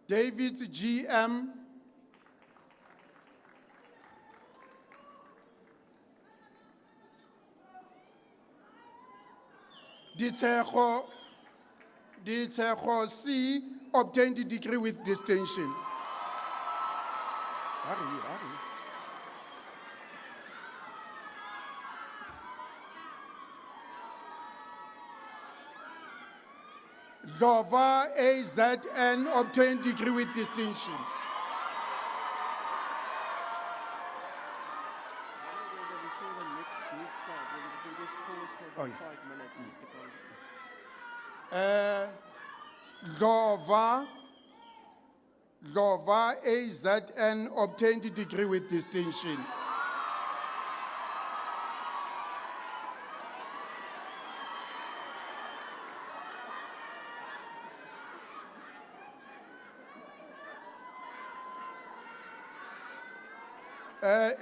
[SPEAKER 5] David GM. Ditego C obtained the degree with distinction. Hurry. Zova AZN obtained degree with distinction. Oh, yeah. Zova AZN obtained a degree with distinction.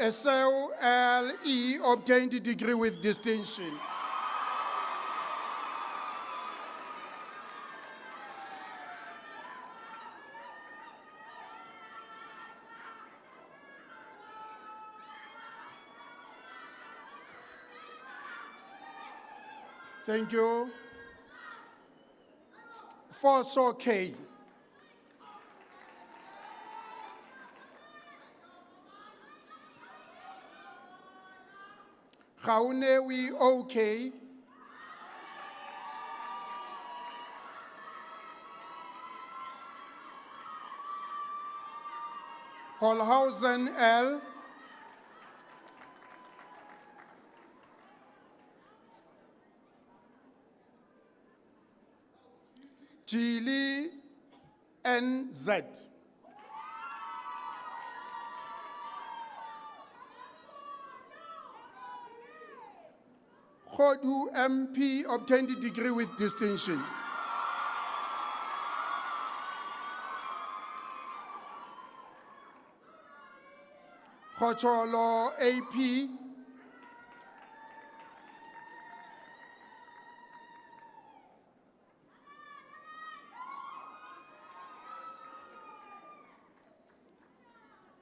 [SPEAKER 5] SLE obtained a degree with distinction. Thank you. Fosso K. Gaunewi OK. Holhausen L. Gili NZ. Khodu MP obtained a degree with distinction. Khocholo AP.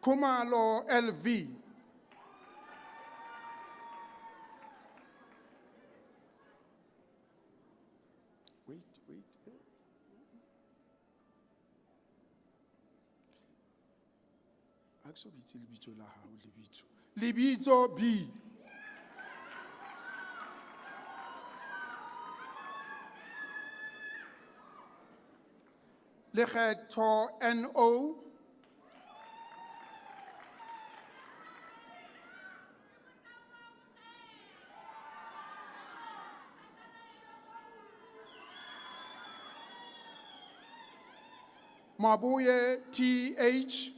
[SPEAKER 5] Kumalo LV. Wait. Aksobiti libito la ha libito. Libito B. Lekgetho NO. Mabuye TH.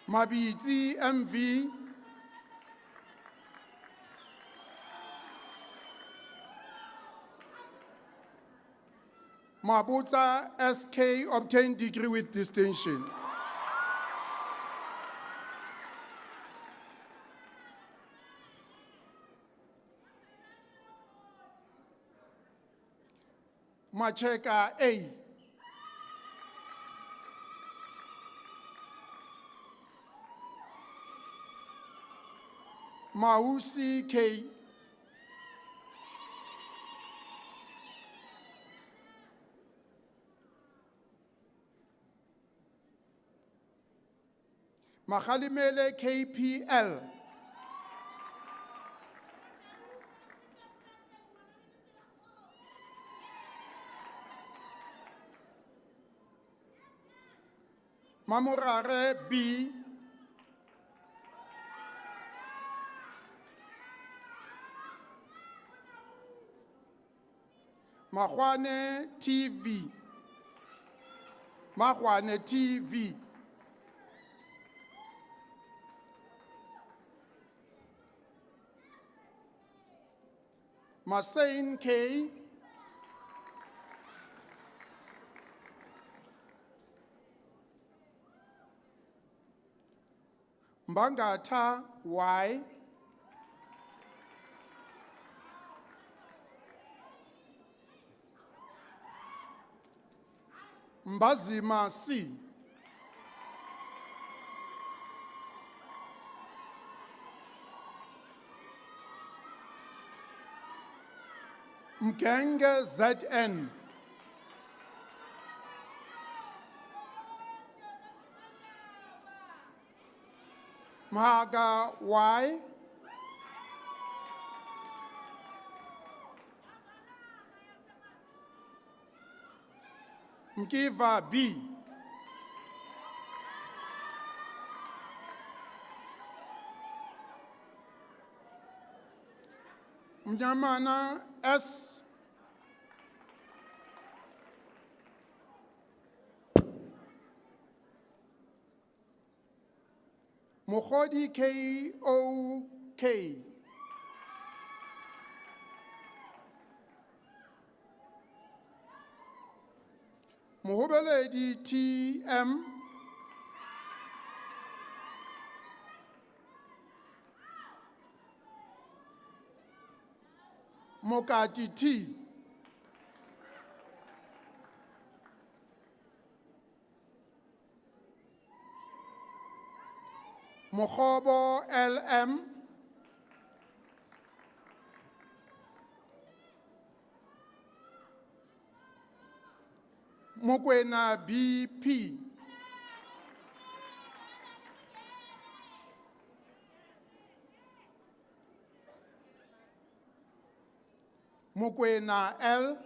[SPEAKER 5] Mabitsi MV. Mabutsa SK obtained degree with distinction. Macheka A. Mausi K. Makhalimele KPL. Mamorare B. Mahwane TV. Mahwane TV. Masain K. Mbangata Y. Mbazima C. Mgenge ZN. Maga Y. Mkiva B. Mnyamana S. Mukhodi KOK. Muhobeledi TM. Mokati T. Mokhobo LM. Mokwena BP. Mokwena L.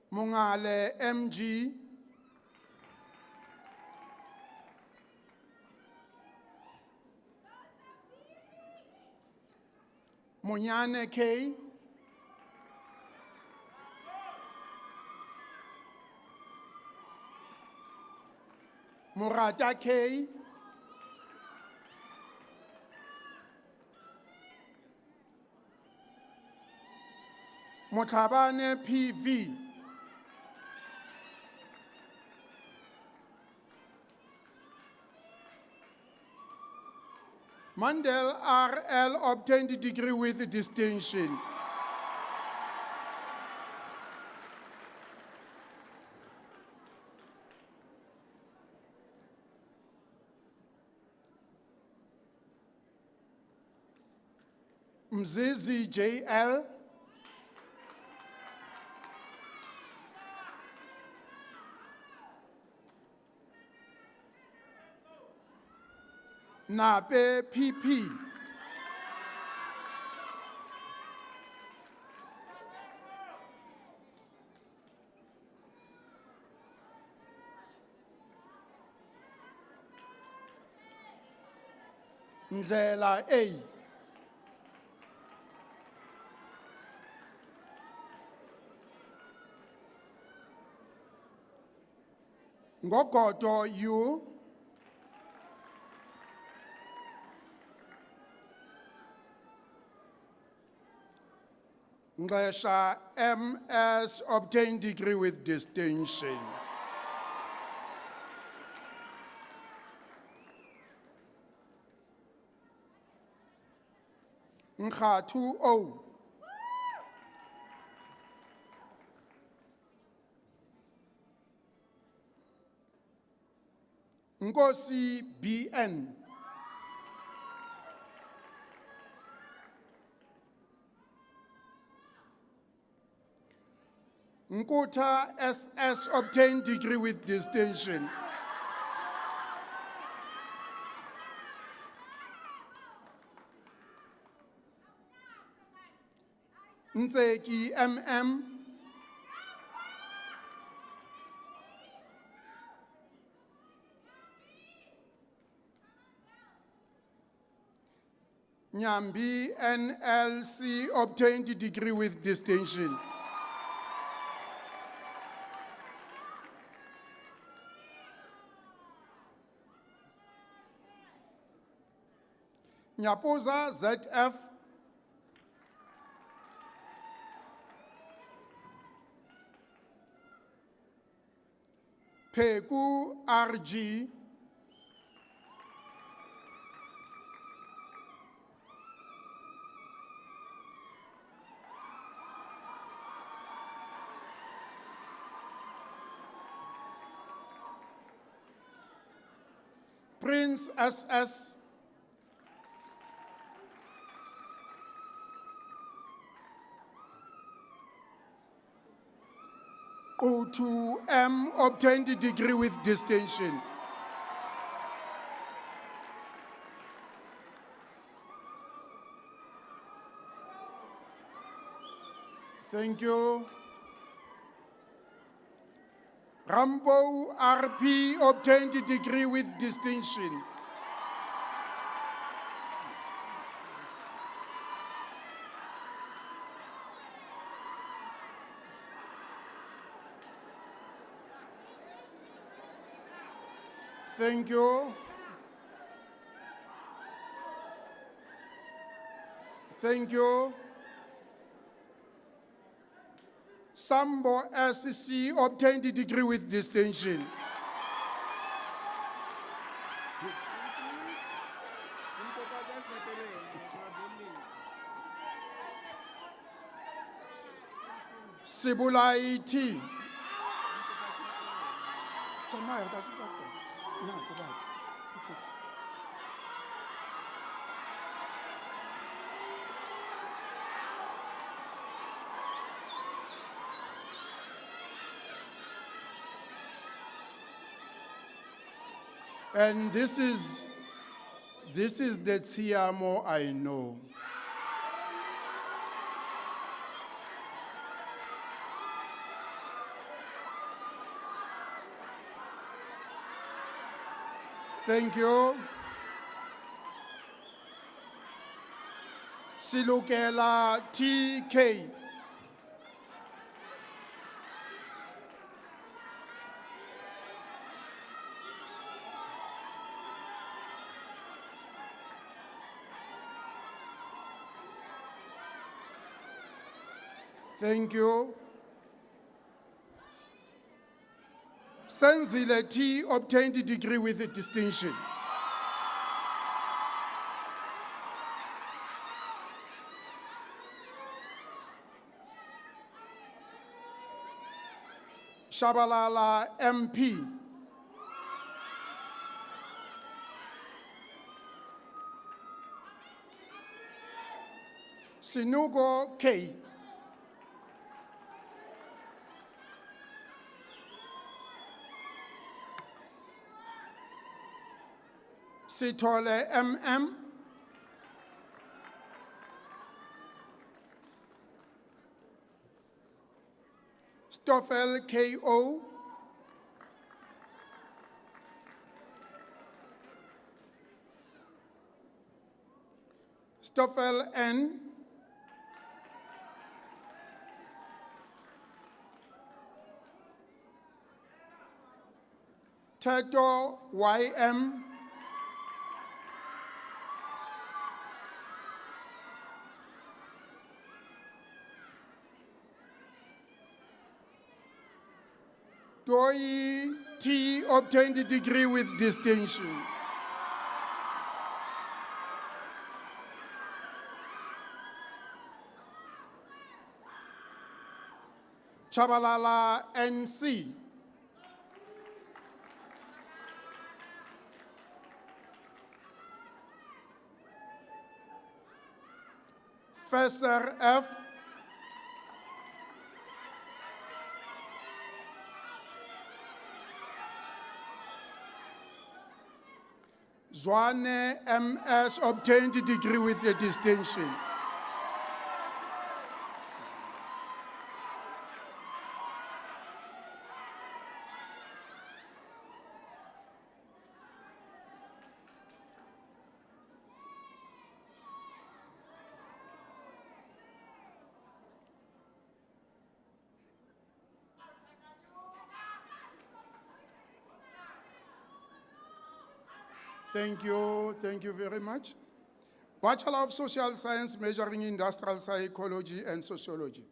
[SPEAKER 5] Mongale MG. Monyane K. Murata K. Motabane PV. Mandel RL obtained a degree with distinction. Mzizi JL. Nape PP. Ndlela A. Ngogodo U. Ngesha MS obtained degree with distinction. Ngatu O. Nkosi BN. Nkutha SS obtained degree with distinction. Ntseki MM. Nyambi NLC obtained degree with distinction. Nyapoza ZF. Peku RG. Prince SS. O2M obtained a degree with distinction. Thank you. Rambo RP obtained a degree with distinction. Thank you. Thank you. Sambo SC obtained a degree with distinction. Sibulai T. And this is the Tiamo I know. Thank you. Silukela TK. Thank you. Senzile T obtained a degree with a distinction. Shabalala MP. Sinugo K. Sitole MM. Stoffel KO. Stoffel N. Teto YM. Doi T obtained a degree with distinction. Chabalala NC. Fesser F. Zwane MS obtained a degree with a distinction. Thank you very much. Bachelor of Social Science, majoring in Industrial Psychology and Sociology.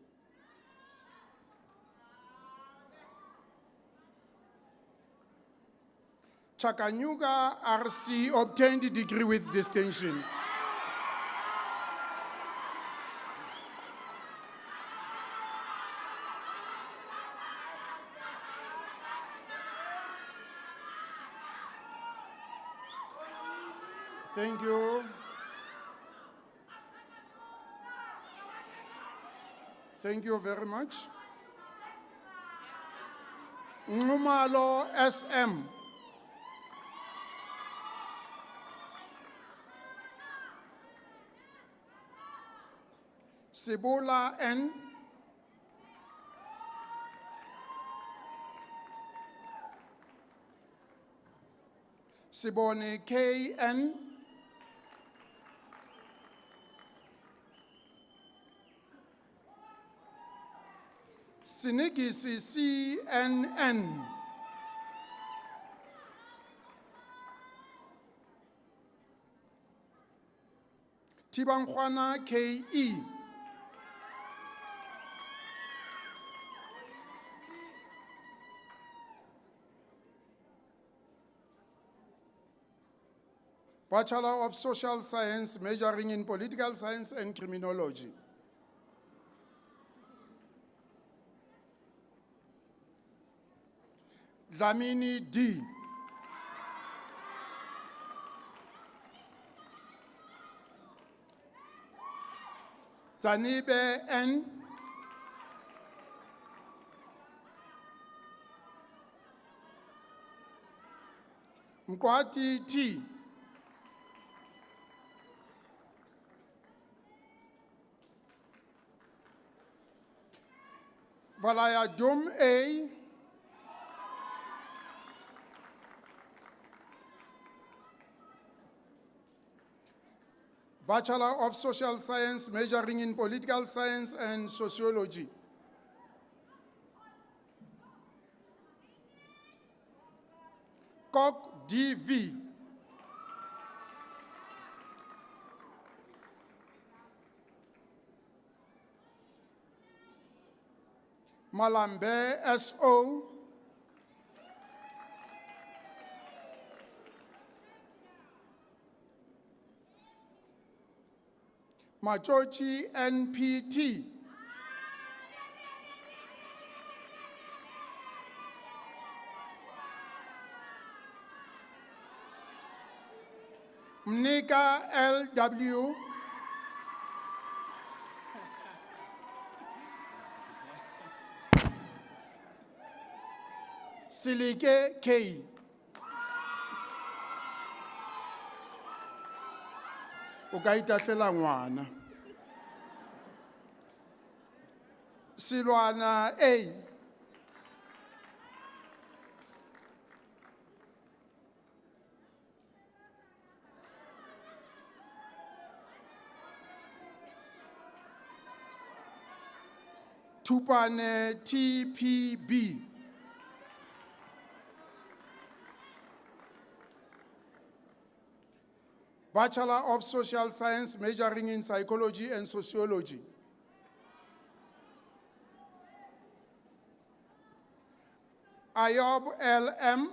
[SPEAKER 5] Chakanyuga RC obtained a degree with distinction. Thank you. Thank you very much. Ngumalo SM. Sibula N. Sibone KN. Sinigisi CNN. Tibangwana KE. Bachelor of Social Science, majoring in Political Science and Criminology. Dlamini D. Zanibe N. Mkwati T. Valaya Dum A. Bachelor of Social Science, majoring in Political Science and Sociology. Kok DV. Malambe SO. Machochi NPT. Mnika LW. Silike K. Ukaitahlela ngwana. Silwana A. Tupane TPB. Bachelor of Social Science, majoring in Psychology and Sociology. Ayob LM.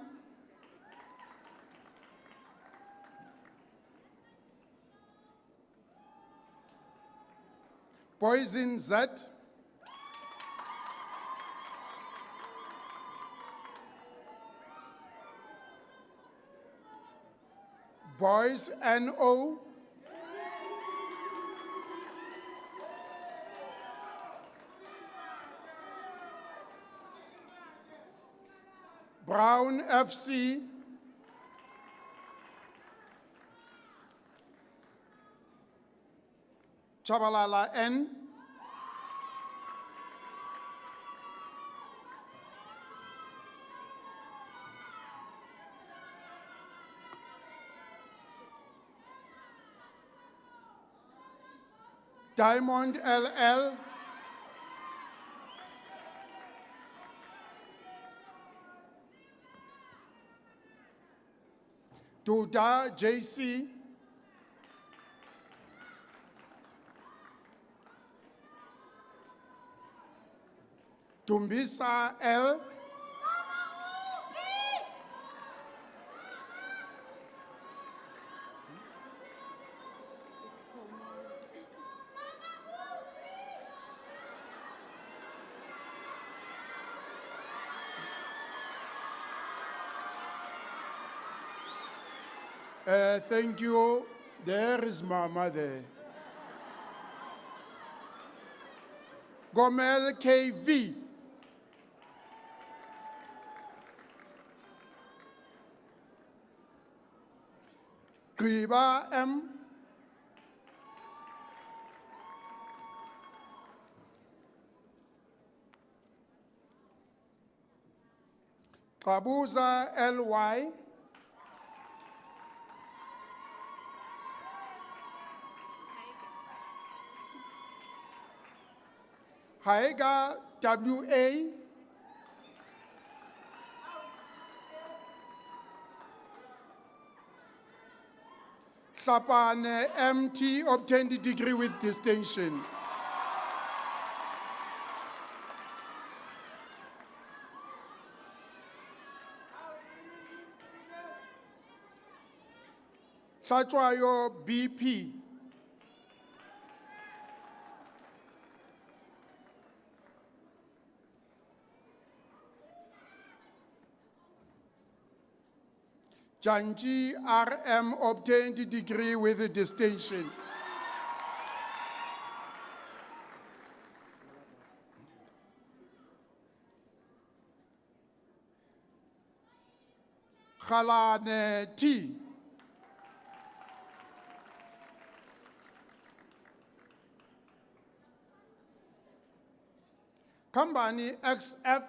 [SPEAKER 5] Poison Z. Boys NO. Brown FC. Chabalala N. Diamond LL. Duda JC. Tumbisa L. Thank you. There is Mama there. Gomel KV. Kriba M. Kabuza LY. Haega WA. Sapane MT obtained a degree with distinction. Satwayo BP. Janji RM obtained a degree with a distinction. Khalane T. Company XF.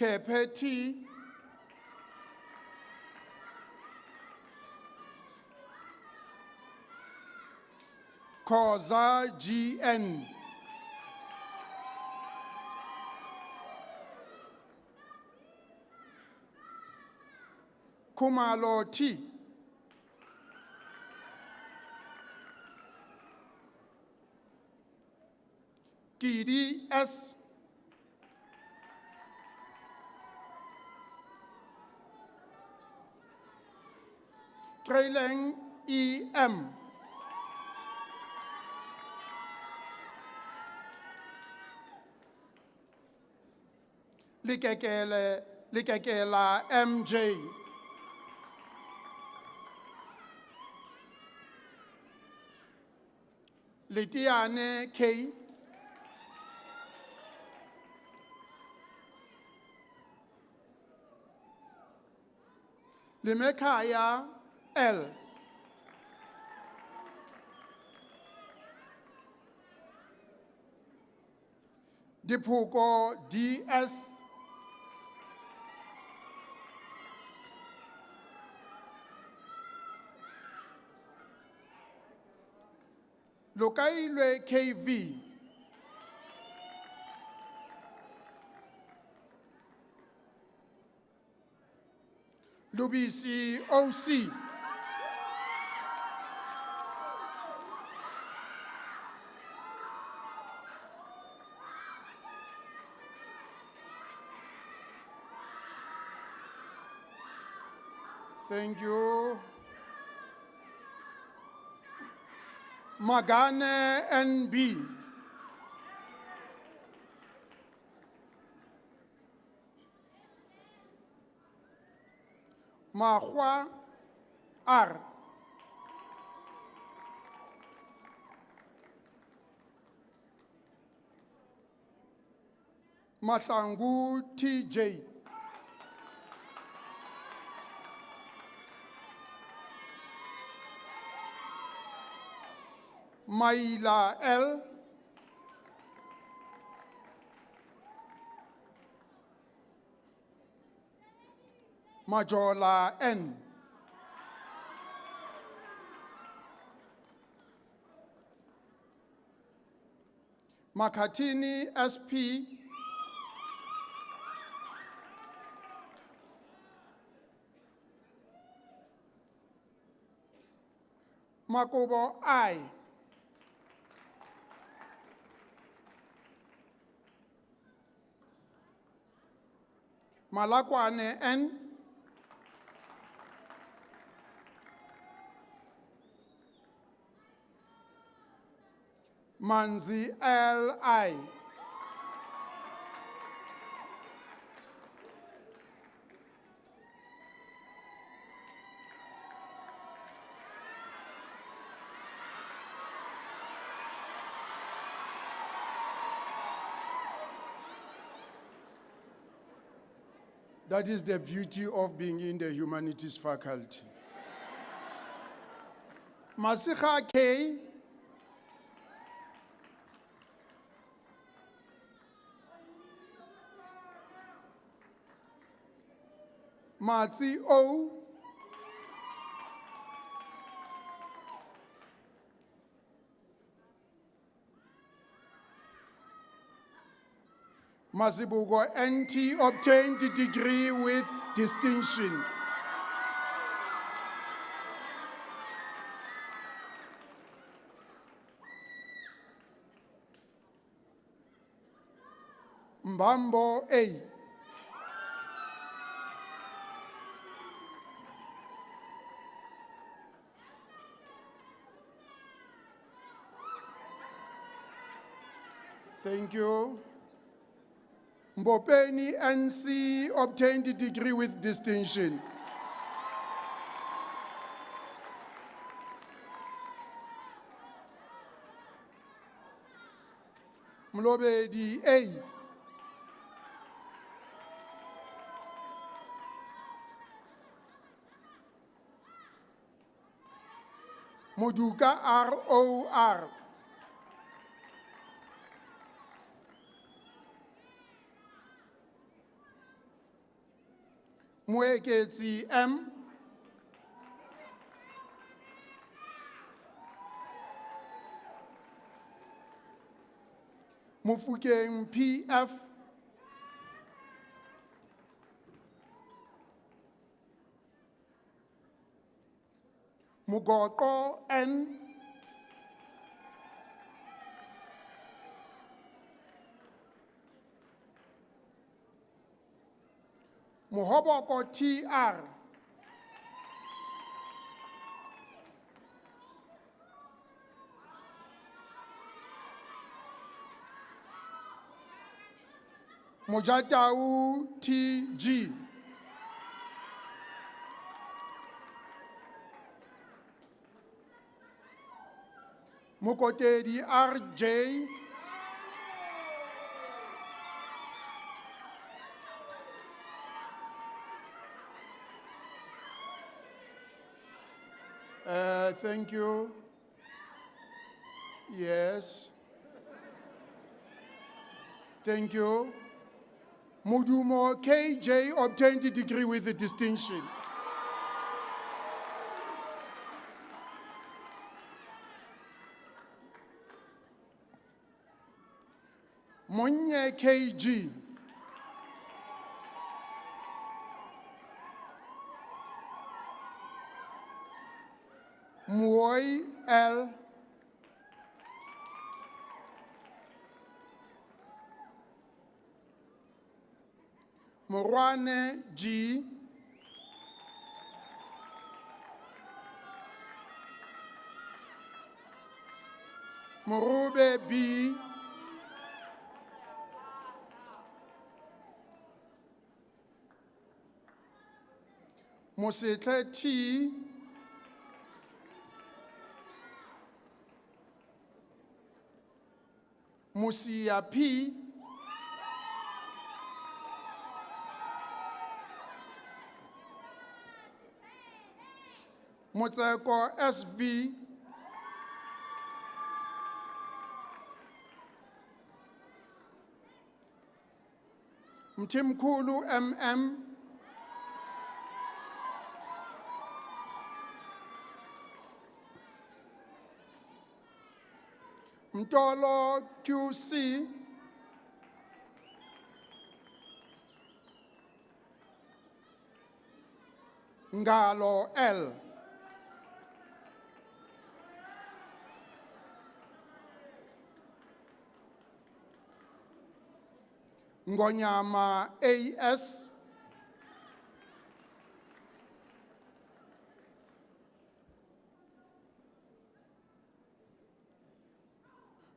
[SPEAKER 5] Kepeti. Koza GN. Kumalo T. Gidi S. Trailing EM. Likekela MJ. Litiane K. Limekaya L. Dipuko DS. Lokailwe KV. Lubisi OC. Thank you. Magane NB. Mahua R. Mahlangu TJ. Maila L. Majola N. Makatini SP. Makobo I. Malakwane N. Manzi LI. That is the beauty of being in the humanities faculty. Masiha K. Matsi O. Masibugo NT obtained the degree with distinction. Mbambo A. Thank you. Mbopeni NC obtained the degree with distinction. Mlobedi A. Moduka ROR. Mweketsi M. Mufukeng PF. Mugoko N. Muhoboko TR. Mujatau TG. Mukotedi RJ. Thank you. Yes. Thank you. Mudumo KJ obtained the degree with a distinction. Monye KG. Muoi L. Morwane G. Morube B. Mosetle T. Musia P. Motseko SV. Mtimkulu MM. Mtolo QC. Ngalo L. Ngonyama AS.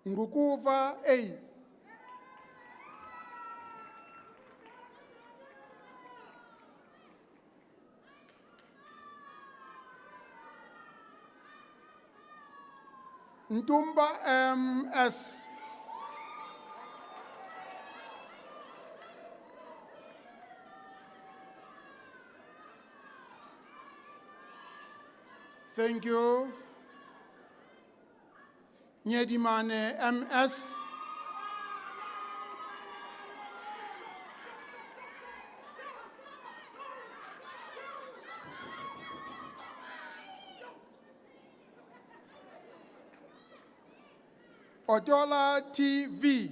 [SPEAKER 5] Ngukuva A. Ntumba MS. Thank you. Nyedimane MS. Odola TV.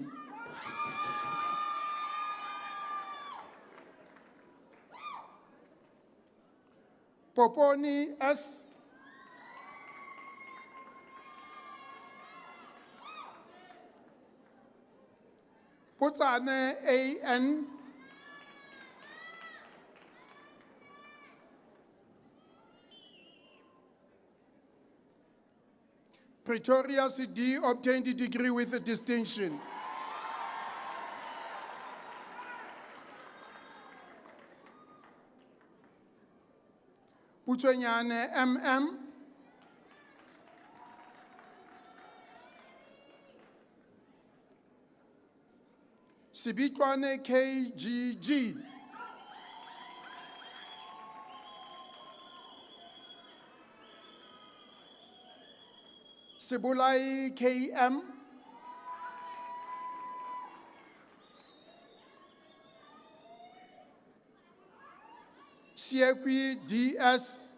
[SPEAKER 5] Poponi S. Putsane AN. Pretorius D obtained a degree with a distinction. Puchwenyane MM. Sibitwane KGG. Sibulai KM. Siekwi DS.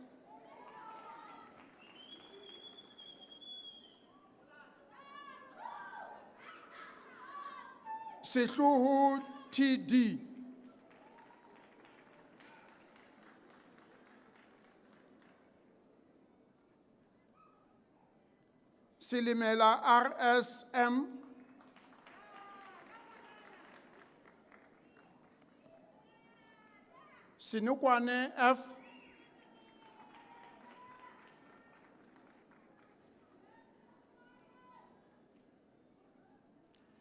[SPEAKER 5] Sehluhu TD. Silimela RSM. Sinukwane F.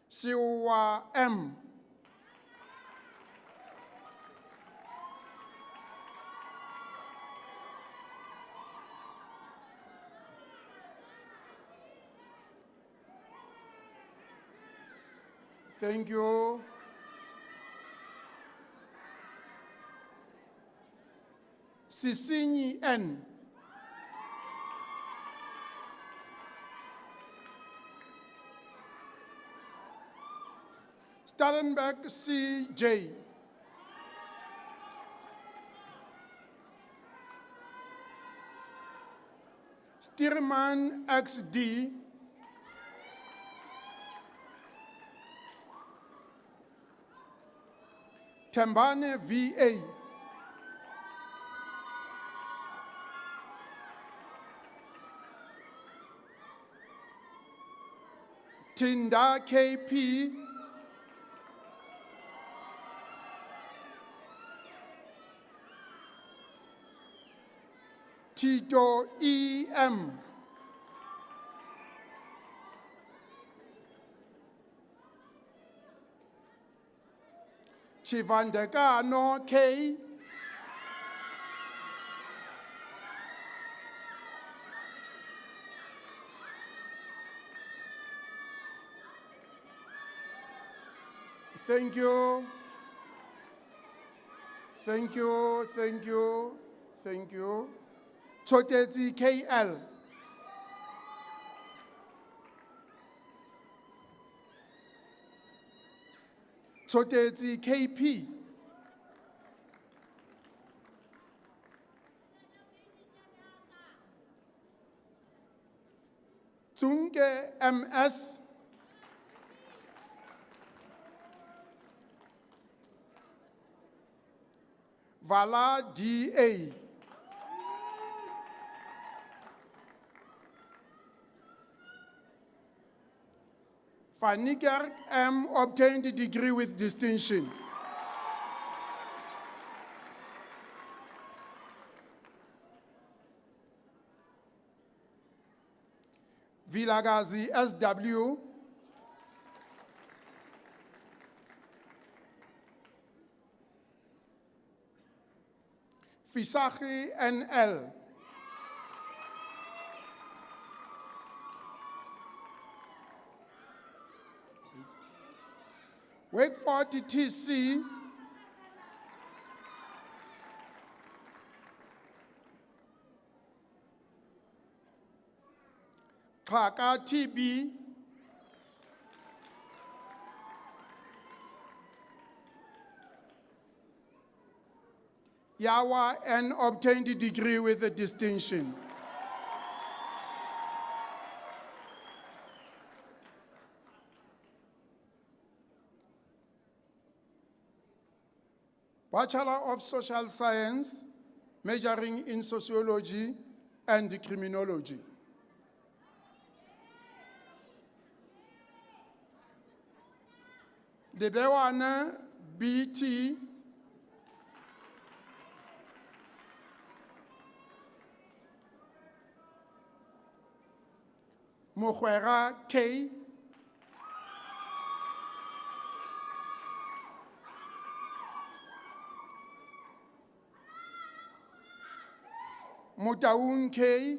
[SPEAKER 5] Siwa M. Thank you. Sisinyi N. Stellenberg CJ. Stierman XD. Tembane VA. Tinda KP. Tito EM. Chivandekano K. Thank you. Thank you, thank you, thank you. Choteti KL. Choteti KP. Tsunge MS. Vala DA. Faniker M obtained the degree with distinction. Vilagazi SW. Fisachi NL. Wakeford TC. Klaka TB. Yawa and obtained the degree with a distinction. Bachelor of Social Science, majoring in Sociology and Criminology. Lebewana BT. Mokwera K. Motaun K.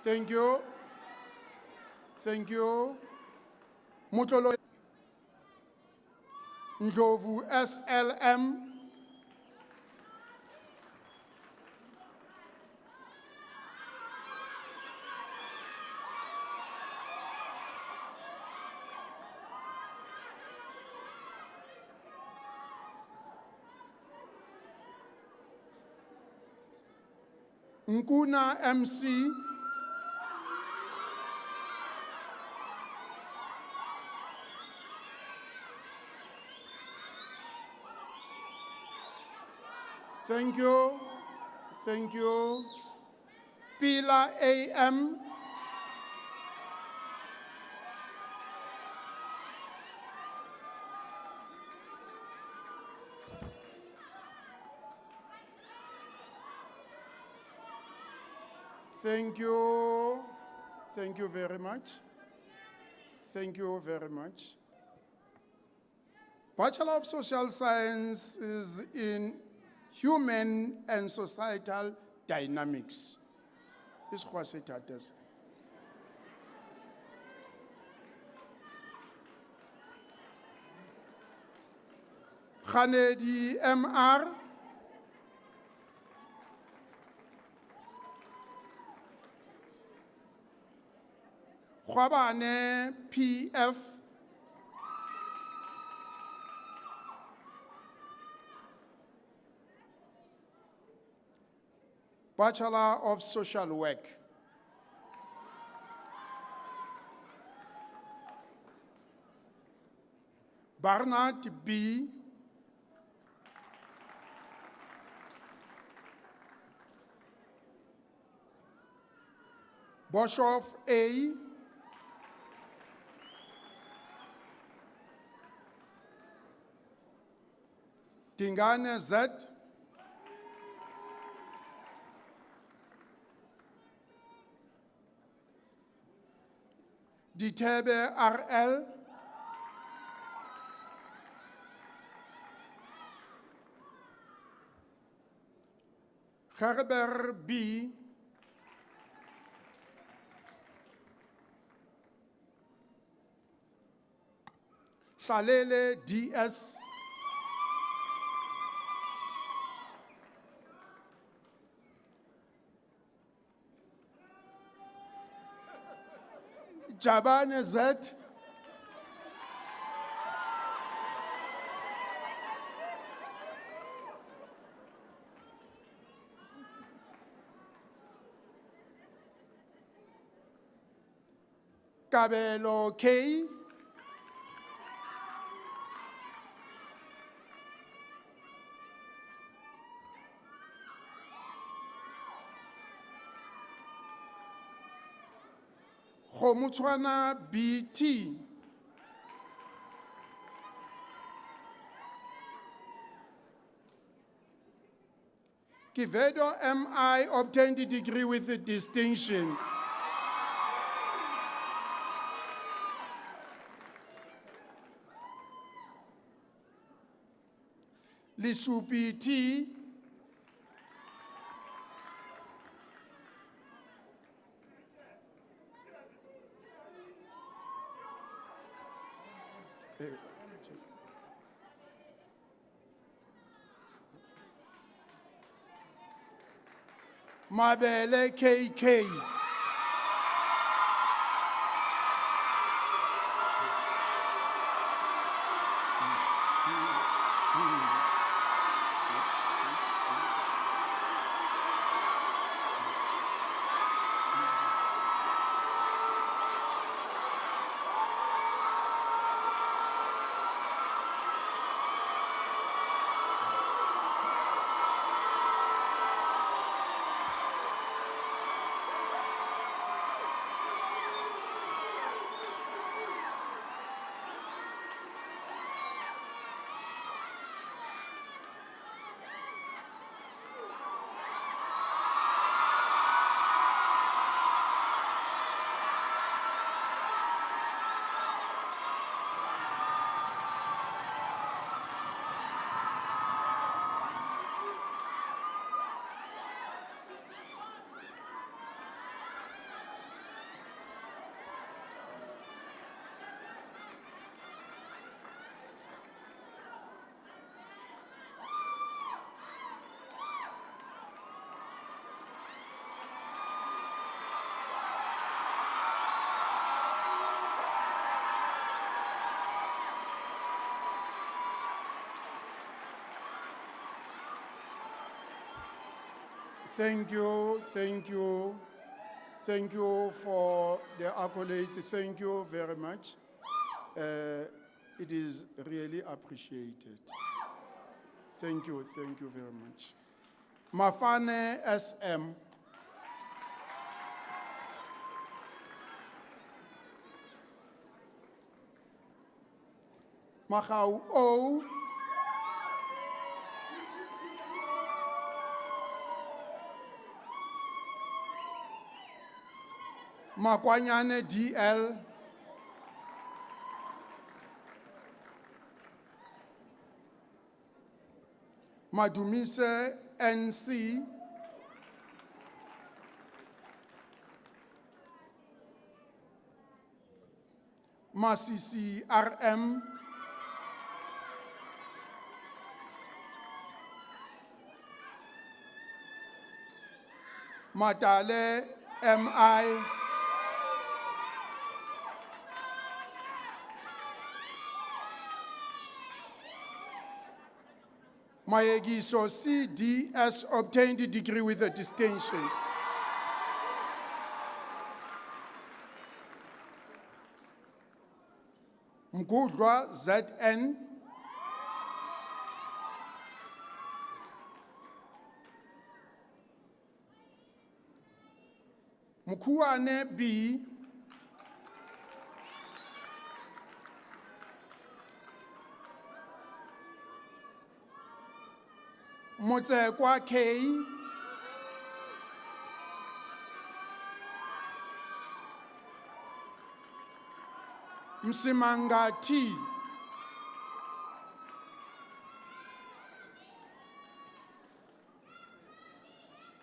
[SPEAKER 5] Thank you. Thank you. Mutolo Ndlovu SLM. Nkuna MC. Thank you. Thank you. Pila AM. Thank you. Thank you very much. Thank you very much. Bachelor of Social Sciences in Human and Societal Dynamics. Is Kwasetatas. Khanedi MR. Khwabane PF. Bachelor of Social Work. Barnard B. Boshoff A. Dingane Z. Ditebe RL. Gerber B. Salele DS. Jabane Z. Kabelo K. Khomutswana BT. Kivedo MI obtained a degree with a distinction. Lisupi T. Mabele KK. Thank you, thank you. Thank you for the accolades. Thank you very much. It is really appreciated. Thank you very much. Mafane SM. Mahau O. Makwanyane DL. Madumise NC. Masisi RM. Matale MI. Mayegiso CDS obtained a degree with a distinction. Mgudlwa ZN. Mkuane B. Motsekwa K. Msimanga T.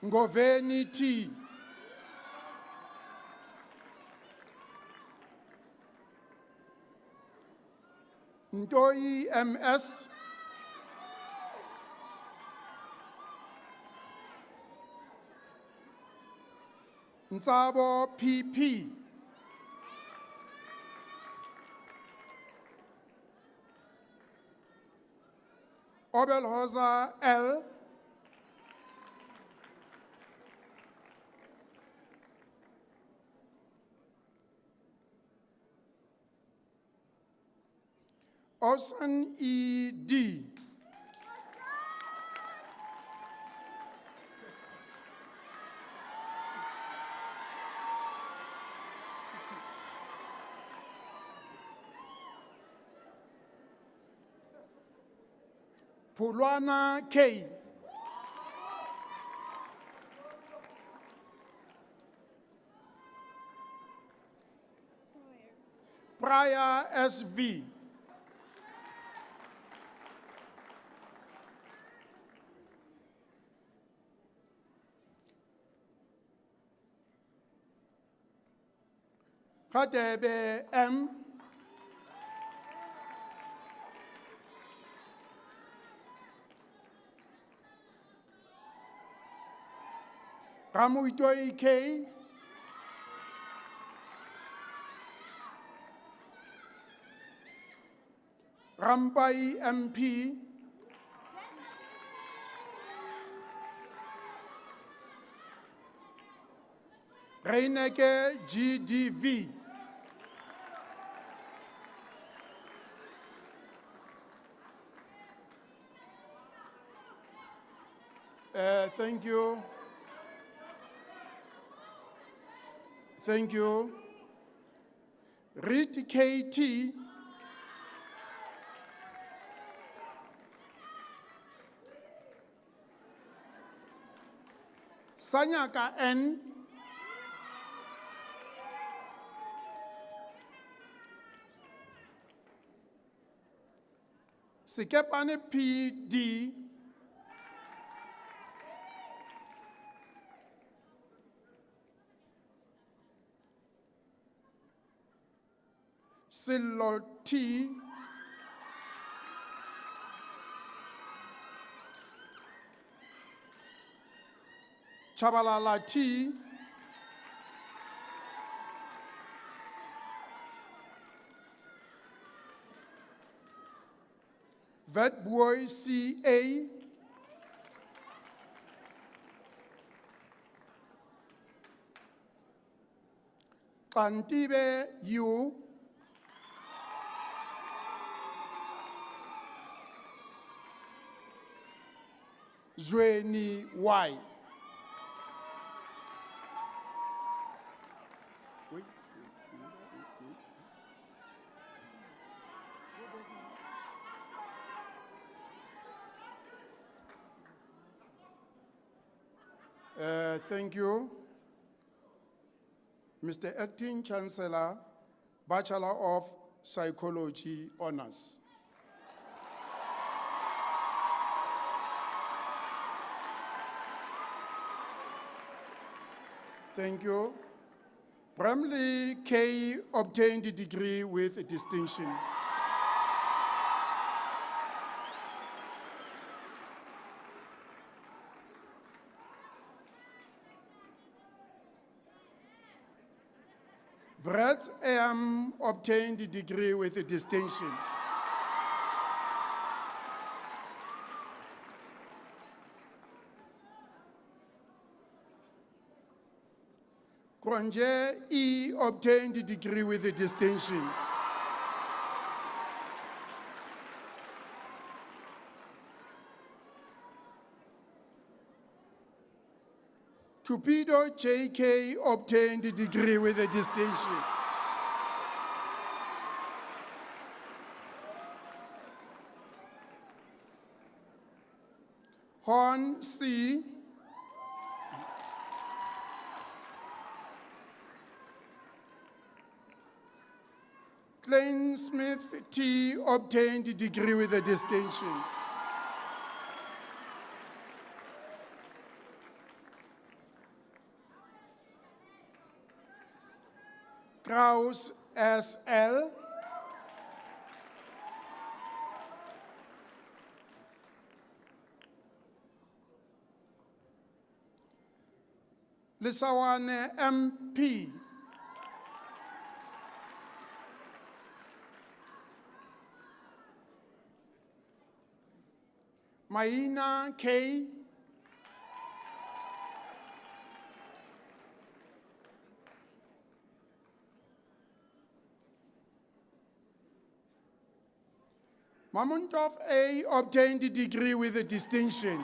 [SPEAKER 5] Ngoveni T. Ntoyi MS. Ntsabo PP. Obelhoza L. Osan ED. Pulwana K. Prior SV. Kadebe M. Ramuitoi K. Rampai MP. Reineke GDV. Thank you. Thank you. Read KT. Sanyaka N. Sikepane PD. Silo T. Chabalala T. Vetboy CA. Kantibe U. Zweni Y. Thank you. Mr. Acting Chancellor, Bachelor of Psychology Honors. Thank you. Bramley K obtained a degree with a distinction. Brett AM obtained a degree with a distinction. Gronje E obtained a degree with a distinction. Cupido JK obtained a degree with a distinction. Horn C Klein Smith T obtained a degree with a distinction. Kraus SL Lisawane MP Maina K Mamuntov A obtained a degree with a distinction.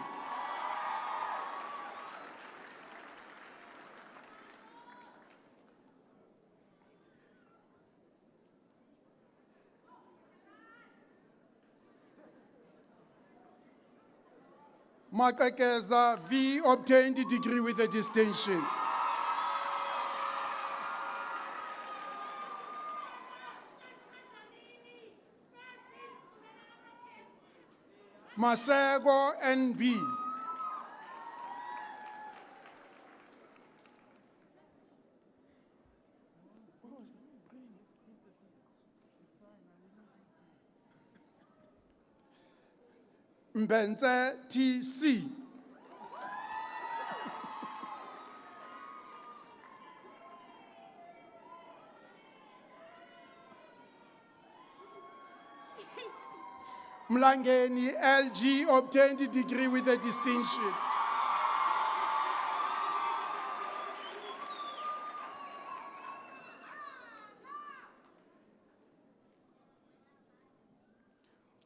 [SPEAKER 5] Makakeza V obtained a degree with a distinction. Masego NB. Mbenze TC. Mlangeni LG obtained a degree with a distinction.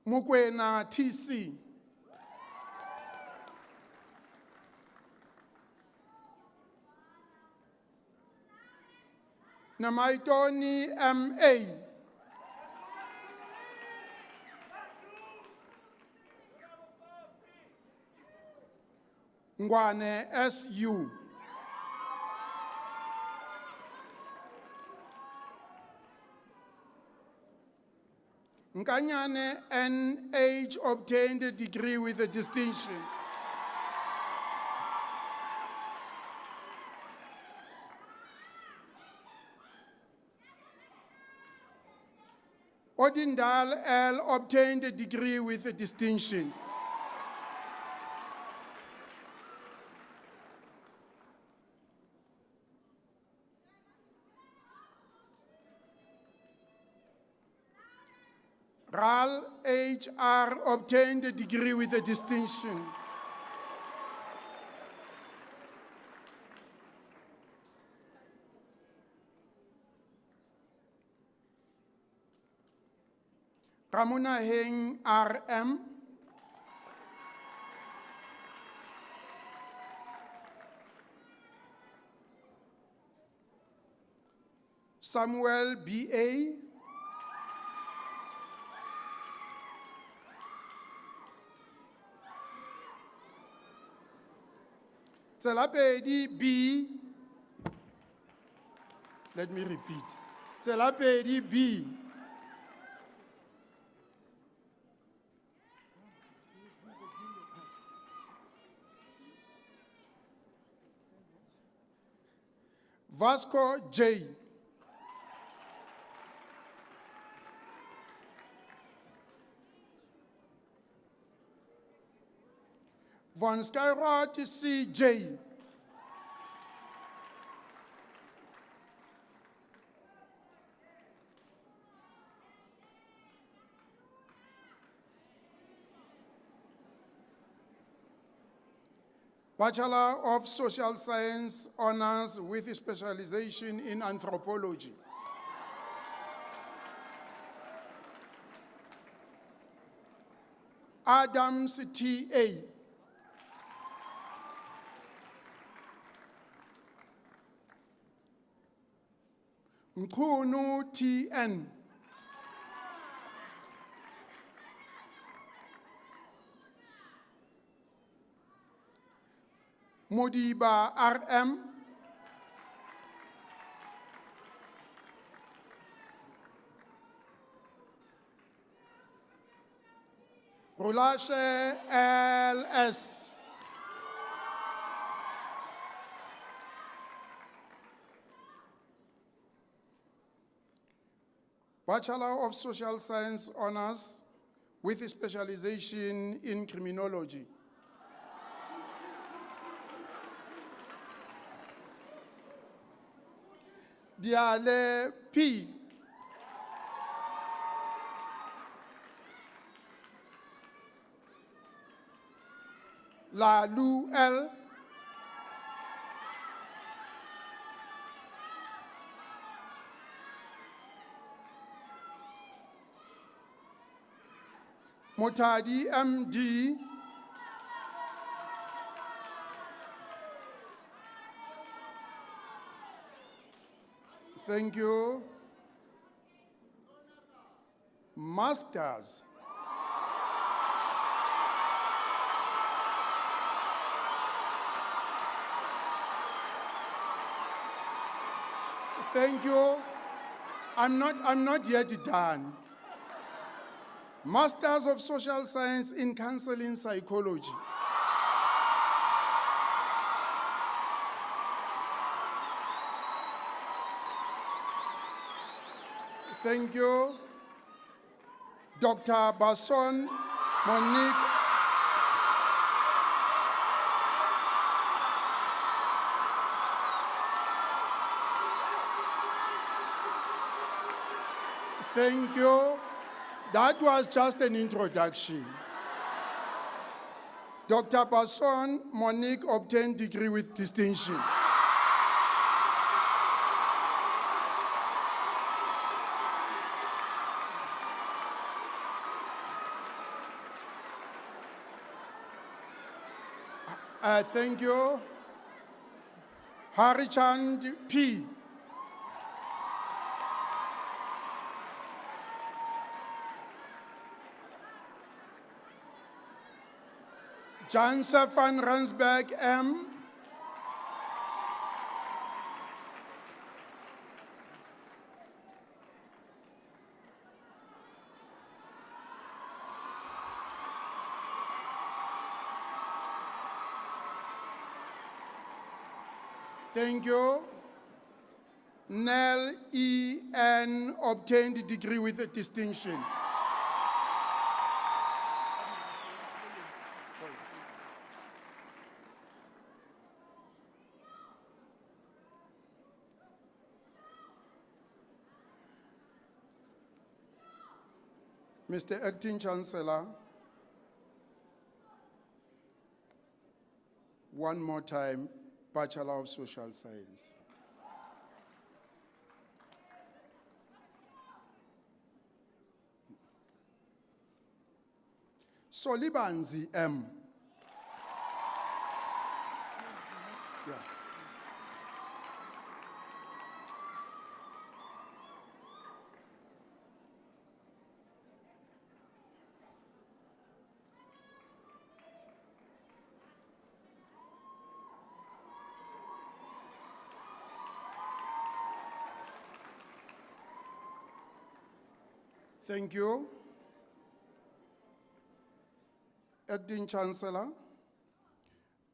[SPEAKER 5] Mukwena TC. Namaitoni MA. Ngwane SU. Nkanyane NH obtained a degree with a distinction. Odindal L obtained a degree with a distinction. Ral HR obtained a degree with a distinction. Ramona Heng RM. Samuel BA. Tselapedi B. Let me repeat. Tselapedi B. Vasco J. Von Skyrod CJ. Bachelor of Social Science honors with specialization in anthropology. Adams T.A. Mkhunu T.N. Modiba R.M. Rulashe L.S. Bachelor of Social Science honors with a specialization in criminology. Diale P. Lalu L. Motadi M.D. Thank you. Masters. Thank you. I'm not yet done. Masters of Social Science in Counseling Psychology. Thank you. Dr. Basson Monique. Thank you. That was just an introduction. Dr. Basson Monique obtained degree with distinction. Thank you. Harichand P. Janse van Rensburg M. Thank you. Nell E. N. obtained a degree with a distinction. Mr. Acting Chancellor, one more time, Bachelor of Social Science. Solibanzi M. Yeah. Thank you. Acting Chancellor,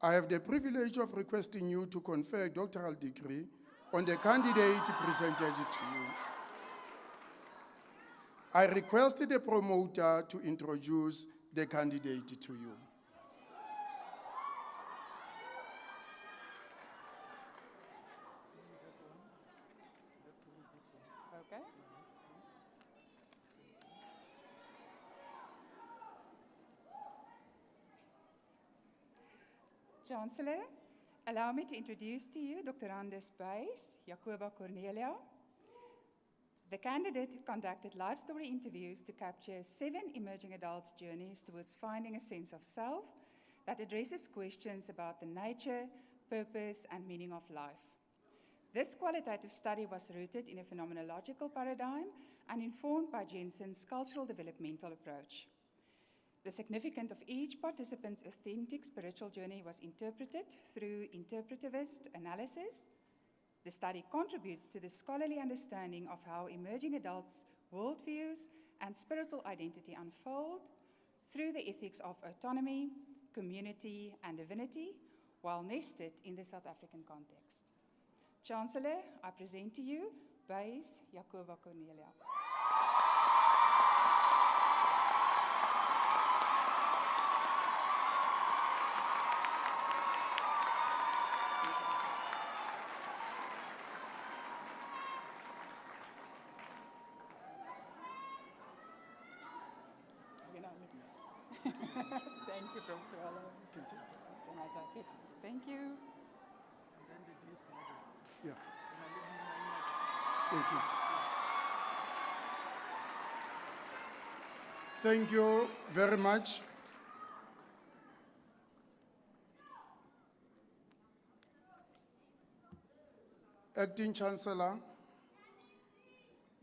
[SPEAKER 5] I have the privilege of requesting you to confer a doctoral degree on the candidate presented to you. I request the promoter to introduce the candidate to you.
[SPEAKER 6] Okay. Chancellor, allow me to introduce to you Dr. Anders Buys, Jacoba Cornelia. The candidate conducted life story interviews to capture 7 emerging adults' journeys towards finding a sense of self that addresses questions about the nature, purpose, and meaning of life. This qualitative study was rooted in a phenomenological paradigm and informed by Jensen's cultural developmental approach. The significance of each participant's authentic spiritual journey was interpreted through interpretivist analysis. The study contributes to the scholarly understanding of how emerging adults' worldviews and spiritual identity unfold through the ethics of autonomy, community, and divinity, while nested in the South African context. Chancellor, I present to you Buys Jacoba Cornelia. Thank you, Prof. Tuala. Can I take it? Thank you.
[SPEAKER 5] Yeah. Thank you. Thank you very much. Acting Chancellor,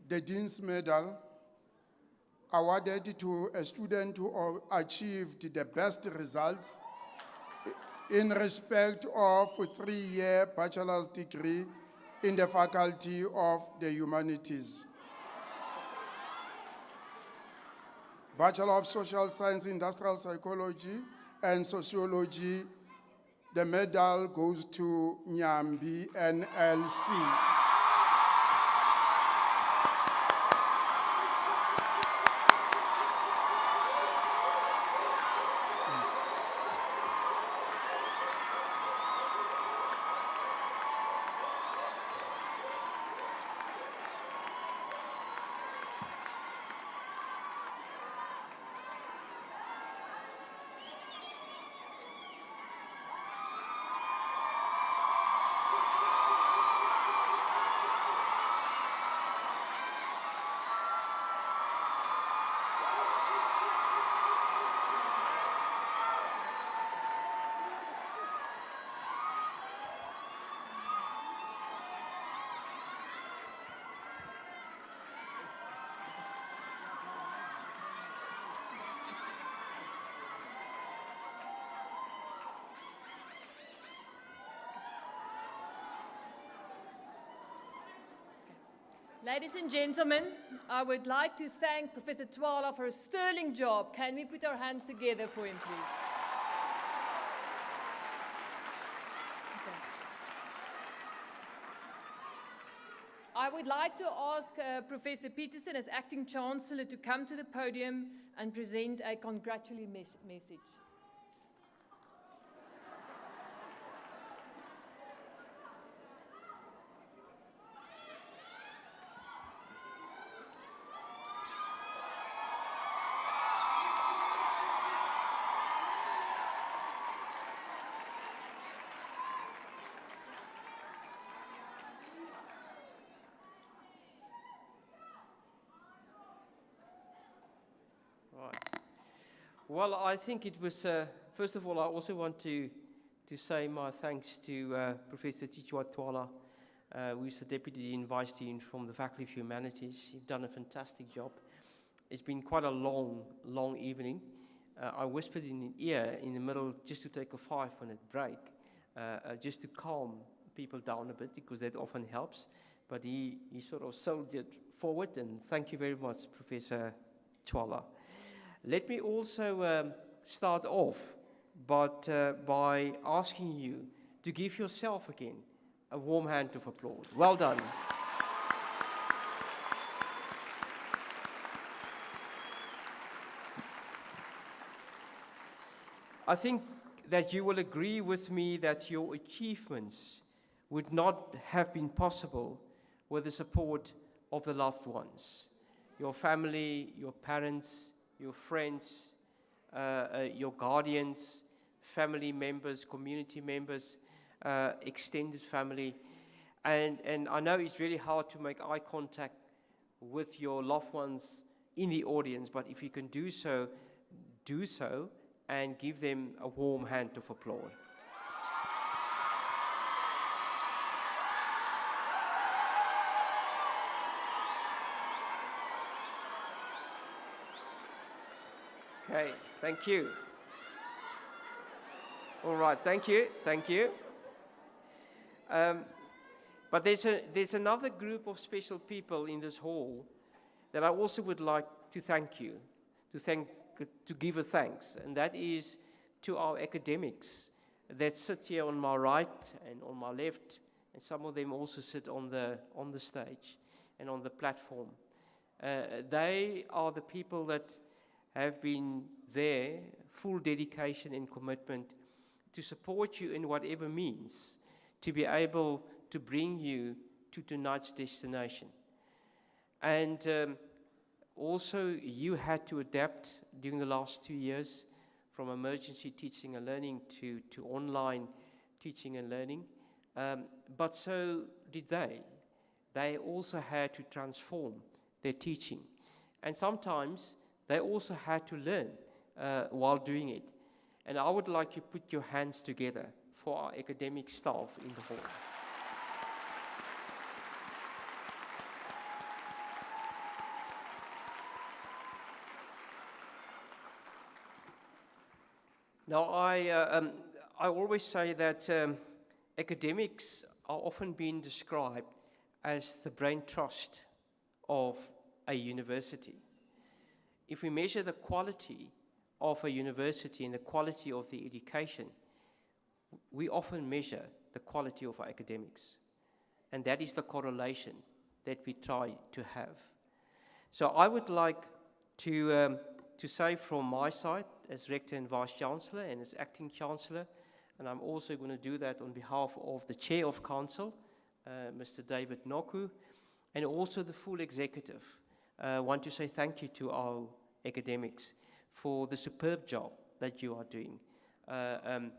[SPEAKER 5] the Dean's Medal, awarded to a student who achieved the best results in respect of a 3-year bachelor's degree in the Faculty of the Humanities. Bachelor of Social Science, Industrial Psychology, and Sociology, the medal goes to Nyambi NLC.
[SPEAKER 4] Ladies and gentlemen, I would like to thank Professor Tuala for a sterling job. Can we put our hands together for him, please? Okay. I would like to ask Professor Peterson as Acting Chancellor to come to the podium and present a congratulatory message.
[SPEAKER 3] Right. Well, I think it was, first of all, I also want to say my thanks to Professor Tichwa Tuala, who is the Deputy Dean, Vice Dean from the Faculty of Humanities. You've done a fantastic job. It's been quite a long evening. I whispered in his ear in the middle just to take a 5-minute break, just to calm people down a bit, because that often helps. But he sort of soldiered forward, and thank you very much, Professor Tuala. Let me also start off by asking you to give yourself again a warm hand of applause. Well done. I think that you will agree with me that your achievements would not have been possible with the support of the loved ones, your family, your parents, your friends, your guardians, family members, community members, extended family. And I know it's really hard to make eye contact with your loved ones in the audience, but if you can do so, and give them a warm hand of applause. Okay, thank you. All right, thank you. But there's another group of special people in this hall that I also would like to thank you, to give a thanks, and that is to our academics that sit here on my right and on my left, and some of them also sit on the stage and on the platform. They are the people that have been there, full dedication and commitment to support you in whatever means, to be able to bring you to tonight's destination. And also, you had to adapt during the last 2 years from emergency teaching and learning to online teaching and learning. But so did they. They also had to transform their teaching. And sometimes they also had to learn while doing it. And I would like you to put your hands together for our academic staff in the hall. Now, I always say that academics are often being described as the brain trust of a university. If we measure the quality of a university and the quality of the education, we often measure the quality of our academics. And that is the correlation that we try to have. So I would like to say from my side, as Rector and Vice-Chancellor and as Acting Chancellor, and I'm also going to do that on behalf of the Chair of Council, Mr. David Noku, and also the full executive. I want to say thank you to our academics for the superb job that you are doing. An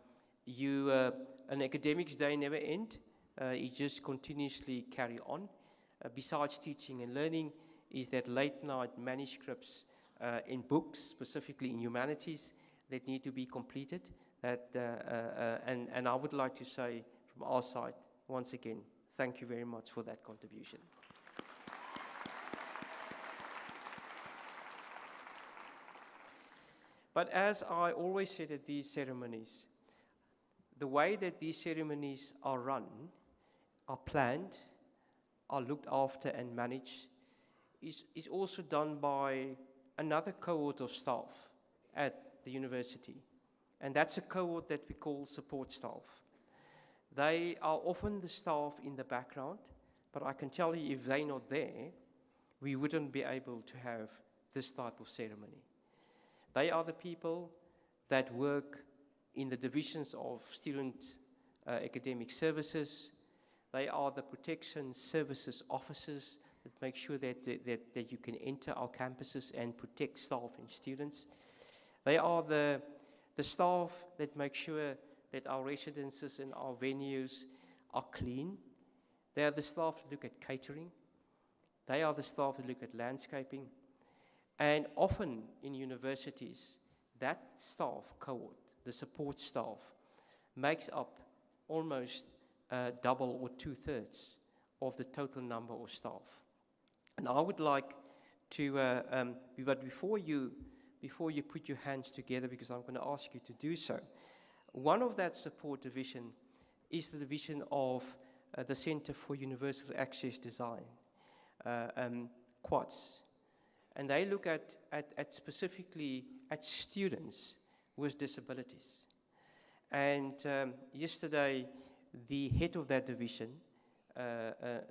[SPEAKER 3] academics day never ends. It just continuously carry on. Besides teaching and learning, is that late night manuscripts in books, specifically in humanities, that need to be completed. And I would like to say from our side, once again, thank you very much for that contribution. But as I always said at these ceremonies, the way that these ceremonies are run, are planned, are looked after and managed, is also done by another cohort of staff at the university. And that's a cohort that we call support staff. They are often the staff in the background, but I can tell you if they're not there, we wouldn't be able to have this type of ceremony. They are the people that work in the divisions of student academic services. They are the protection services officers that make sure that you can enter our campuses and protect staff and students. They are the staff that make sure that our residences and our venues are clean. They are the staff that look at catering. They are the staff that look at landscaping. And often in universities, that staff cohort, the support staff, makes up almost double or 2/3 of the total number of staff. And I would like to, but before you put your hands together, because I'm going to ask you to do so, one of that support division is the division of the Center for Universal Access Design, QUADS. And they look at specifically at students with disabilities. And yesterday, the head of that division,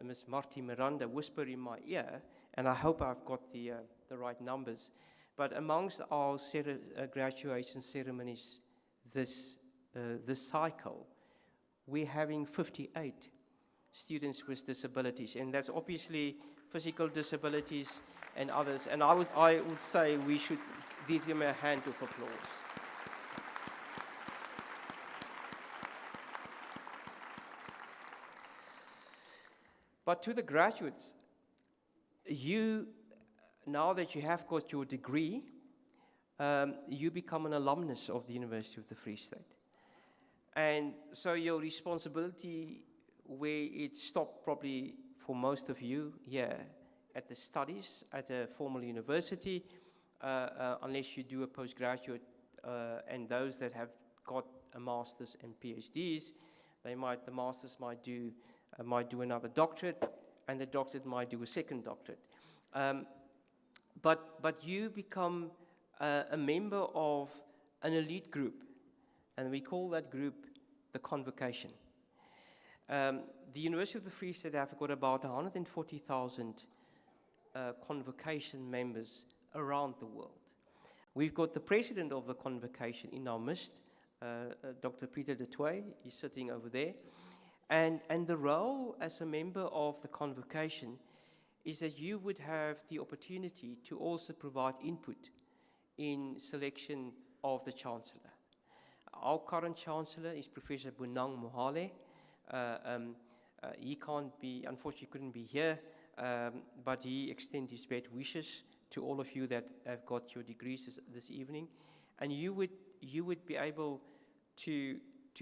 [SPEAKER 3] Ms. Marty Miranda, whispered in my ear, and I hope I've got the right numbers, but amongst our graduation ceremonies this cycle, we're having 58 students with disabilities, and that's obviously physical disabilities and others. And I would say we should give them a hand of applause. But to the graduates, you, now that you have got your degree, you become an alumnus of the University of the Free State. And so your responsibility, where it stopped probably for most of you here at the studies at a formal university, unless you do a postgraduate, and those that have got a master's and PhDs, the masters might do another doctorate, and the doctorate might do a second doctorate. But you become a member of an elite group, and we call that group the Convocation. The University of the Free State have got about 140,000 Convocation members around the world. We've got the president of the Convocation in our midst, Dr. Pretorius, he's sitting over there. And the role as a member of the Convocation is that you would have the opportunity to also provide input in selection of the Chancellor. Our current Chancellor is Professor Bonang Mohale. He unfortunately couldn't be here, but he extends his best wishes to all of you that have got your degrees this evening. And you would be able to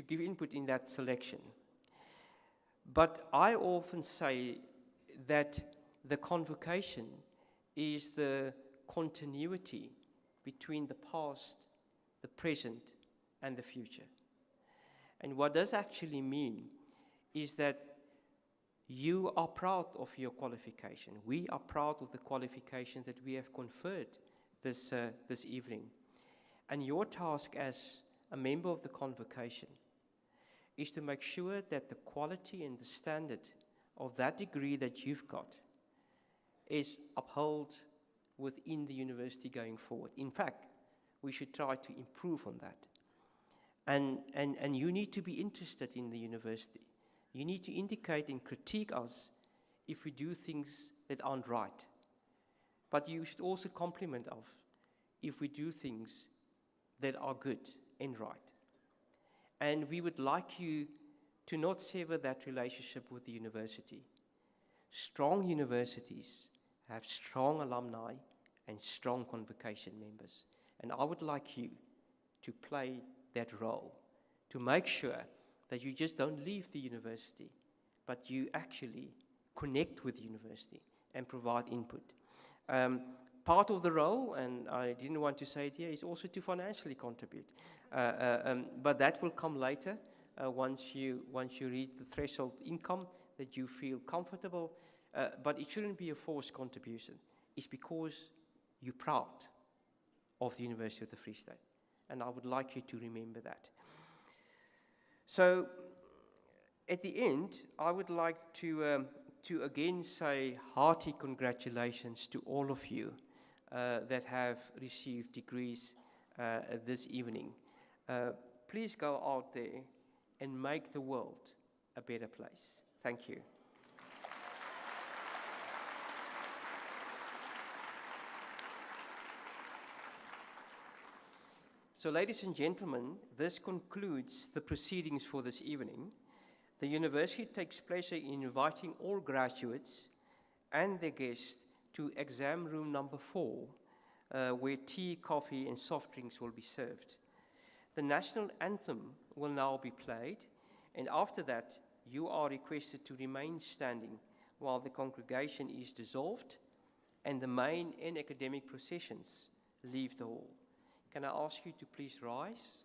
[SPEAKER 3] give input in that selection. But I often say that the Convocation is the continuity between the past, the present, and the future. And what does actually mean is that you are proud of your qualification. We are proud of the qualifications that we have conferred this evening. And your task as a member of the Convocation is to make sure that the quality and the standard of that degree that you've got is upheld within the university going forward. In fact, we should try to improve on that. And you need to be interested in the university. You need to indicate and critique us if we do things that aren't right. But you should also compliment us if we do things that are good and right. And we would like you to not sever that relationship with the university. Strong universities have strong alumni and strong Convocation members. And I would like you to play that role, to make sure that you just don't leave the university, but you actually connect with the university and provide input. Part of the role, and I didn't want to say it here, is also to financially contribute. But that will come later once you reach the threshold income that you feel comfortable. But it shouldn't be a forced contribution. It's because you're proud of the University of the Free State. And I would like you to remember that. So, at the end, I would like to again say hearty congratulations to all of you that have received degrees this evening. Please go out there and make the world a better place. Thank you. So, ladies and gentlemen, this concludes the proceedings for this evening. The university takes pleasure in inviting all graduates and their guests to exam room number 4, where tea, coffee, and soft drinks will be served. The national anthem will now be played, and after that, you are requested to remain standing while the congregation is dissolved and the main and academic processions leave the hall. Can I ask you to please rise?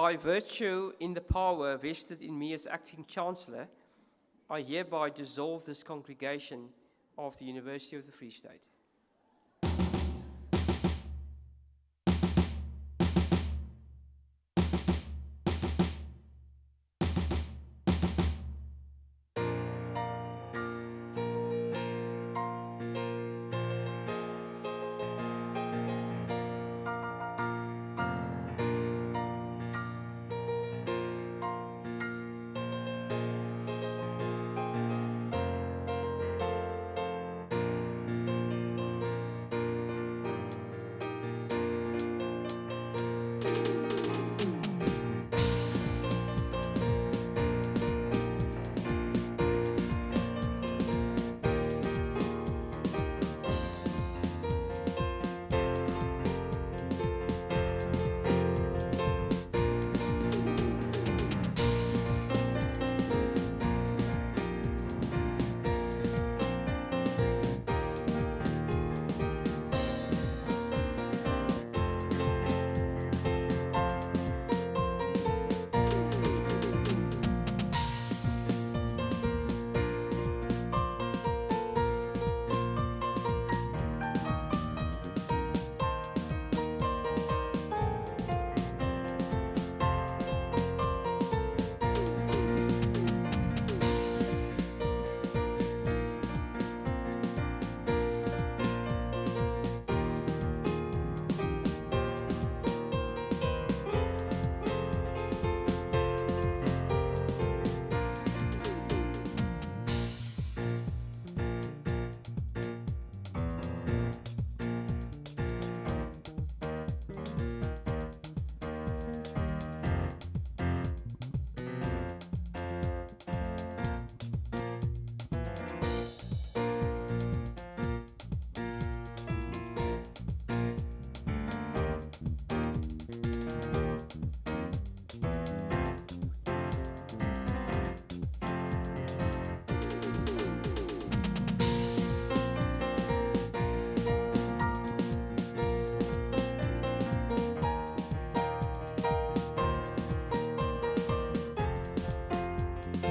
[SPEAKER 3] by virtue in the power vested in me as acting Chancellor, I hereby dissolve this congregation of the University of the Free State.